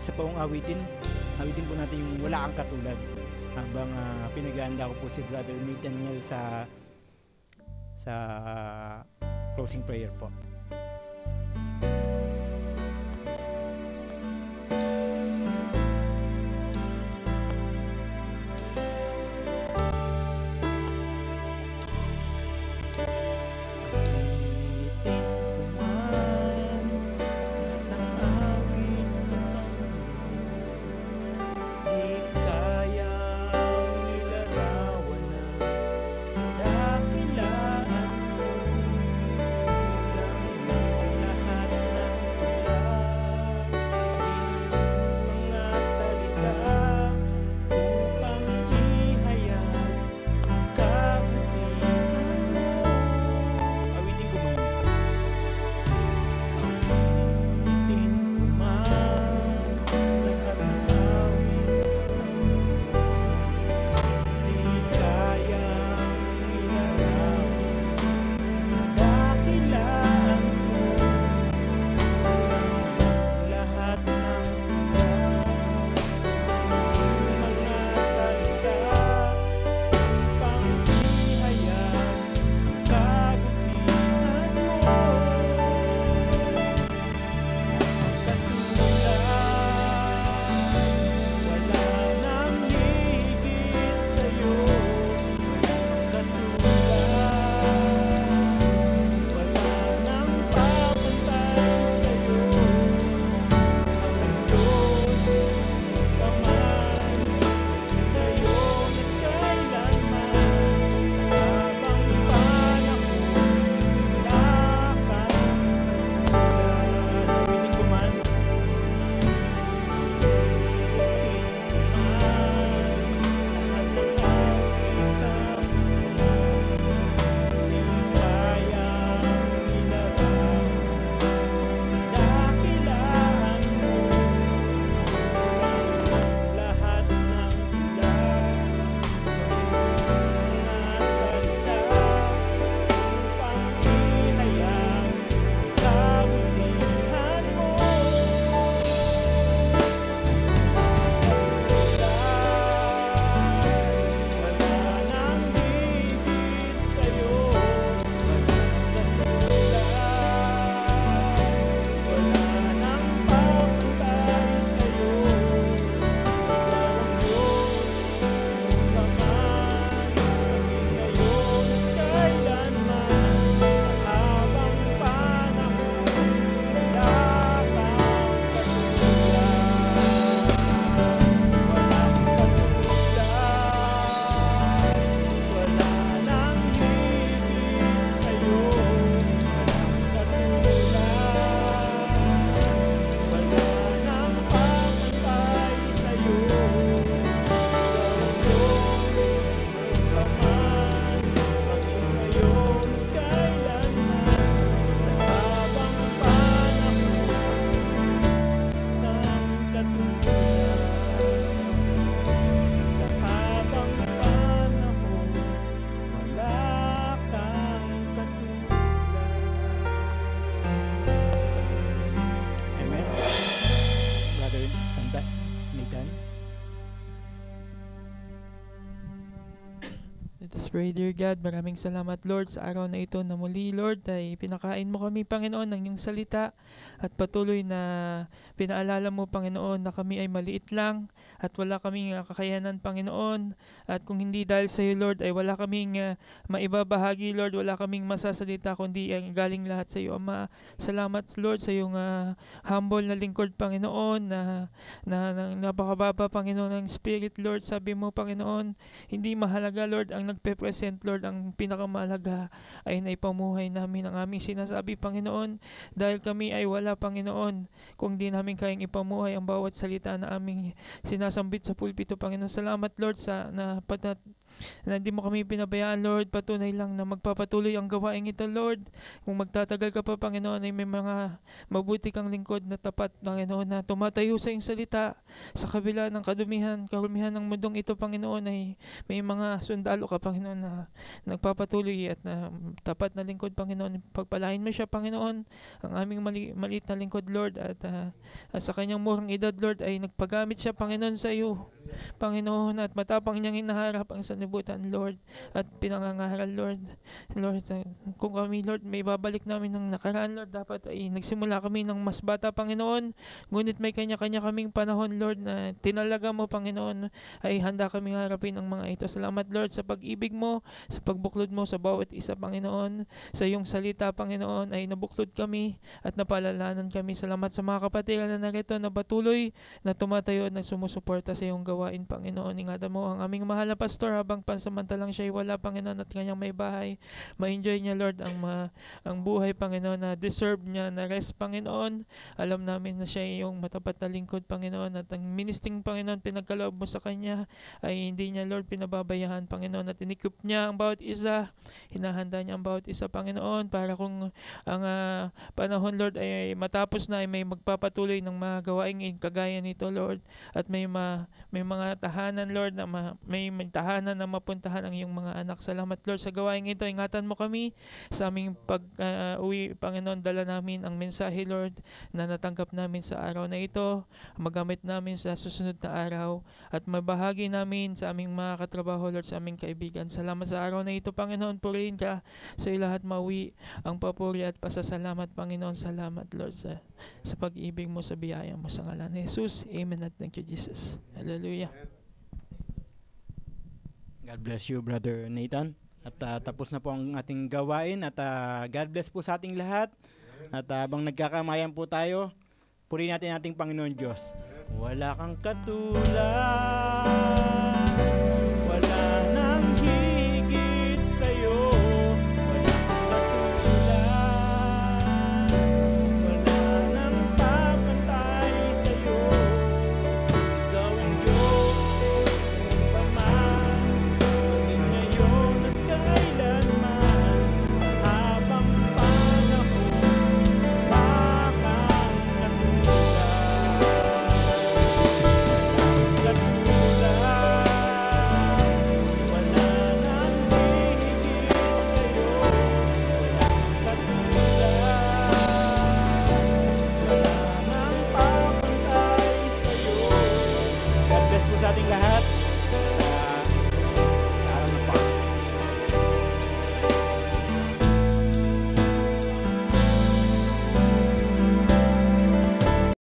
isa pa pong awitin. Awitin po natin yung Wala Kang Katulad. Habang pinag-aanda ko po si Brother Nathaniel sa closing prayer po. Let us pray, dear God. Maraming salamat, Lord, sa araw na ito na muli, Lord, ay pinakain mo kami, Panginoon, ng iyong salita at patuloy na pinaalala mo, Panginoon, na kami ay maliit lang at wala kaming kakayanan, Panginoon. At kung hindi dahil sa iyo, Lord, ay wala kaming maibabahagi, Lord, wala kaming masasalita, kundi ang galing lahat sa iyo, Ama. Salamat, Lord, sa iyong humble na lingkod, Panginoon, na napakababa, Panginoon, ng Spirit, Lord. Sabi mo, Panginoon, hindi mahalaga, Lord, ang nagpe-present, Lord. Ang pinakamahalaga ay naipamuhay namin ang aming sinasabi, Panginoon, dahil kami ay wala, Panginoon, kung di namin kayang ipamuhay ang bawat salita na aming sinasambit sa pulpito, Panginoon. Salamat, Lord, sa na hindi mo kami pinabayaan, Lord. Patunay lang na magpapatuloy ang gawain ito, Lord. Kung magtatagal ka pa, Panginoon, ay may mga mabuti kang lingkod na tapat, Panginoon, na tumatayo sa iyong salita sa kabila ng karumihan ng mundong ito, Panginoon, ay may mga sundalo ka, Panginoon, Panginoon, na nagpapatuloy at na tapat na lingkod, Panginoon. Pagpalain mo siya, Panginoon, ang aming maliit na lingkod, Lord, at sa kanyang murang edad, Lord, ay nagpagamit siya, Panginoon, sa iyo, Panginoon, at matapang niyang hinaharap ang sanlibutan, Lord, at pinangangaral, Lord. Lord, kung kami, Lord, may babalik namin ng nakaraan, Lord, dapat ay nagsimula kami ng mas bata, Panginoon, ngunit may kanya-kanya kaming panahon, Lord, na tinalaga mo, Panginoon, ay handa kaming harapin ang mga ito. Salamat, Lord, sa pag-ibig mo, sa pagbuklod mo sa bawat isa, Panginoon, sa iyong salita, Panginoon, ay nabuklod kami at napalalanan kami. Salamat sa mga kapatid na narito na patuloy na tumatayo at sumusuporta sa iyong gawain, Panginoon. Ingatan mo ang aming mahal na pastor habang pansamantalang siya ay wala, Panginoon, at kanyang may bahay. Ma-enjoy niya, Lord, ang buhay, Panginoon, na deserve niya na rest, Panginoon. Alam namin na siya ay iyong matapat na lingkod, Panginoon, at ang ministing, Panginoon, pinagkaloob mo sa kanya ay hindi niya, Lord, pinababayahan, Panginoon, at inikip niya ang bawat isa, hinahanda niya ang bawat isa, Panginoon, para kung ang panahon, Lord, ay matapos na, ay may magpapatuloy ng mga gawain kagaya nito, Lord, at may mga tahanan, Lord, na may tahanan na mapuntahan ang iyong mga anak. Salamat, Lord, sa gawain ito. Ingatan mo kami sa aming pag-uwi, Panginoon. Dala namin ang mensahe, Lord, na natanggap namin sa araw na ito, magamit namin sa susunod na araw, at mabahagi namin sa aming mga katrabaho, Lord, sa aming kaibigan. Salamat sa araw na ito, Panginoon. Purihin ka sa iyo lahat, mauwi ang papuri at pasasalamat, Panginoon. Salamat, Lord, sa pag-ibig mo, sa biyaya mo, sa ngalan ni Jesus. Amen at thank you, Jesus. Hallelujah. God bless you, Brother Nathan. At tapos na po ang ating gawain, at God bless po sa ating lahat. At habang nagkakamayan po tayo, purihin natin ating Panginoon Diyos. Wala kang katulad,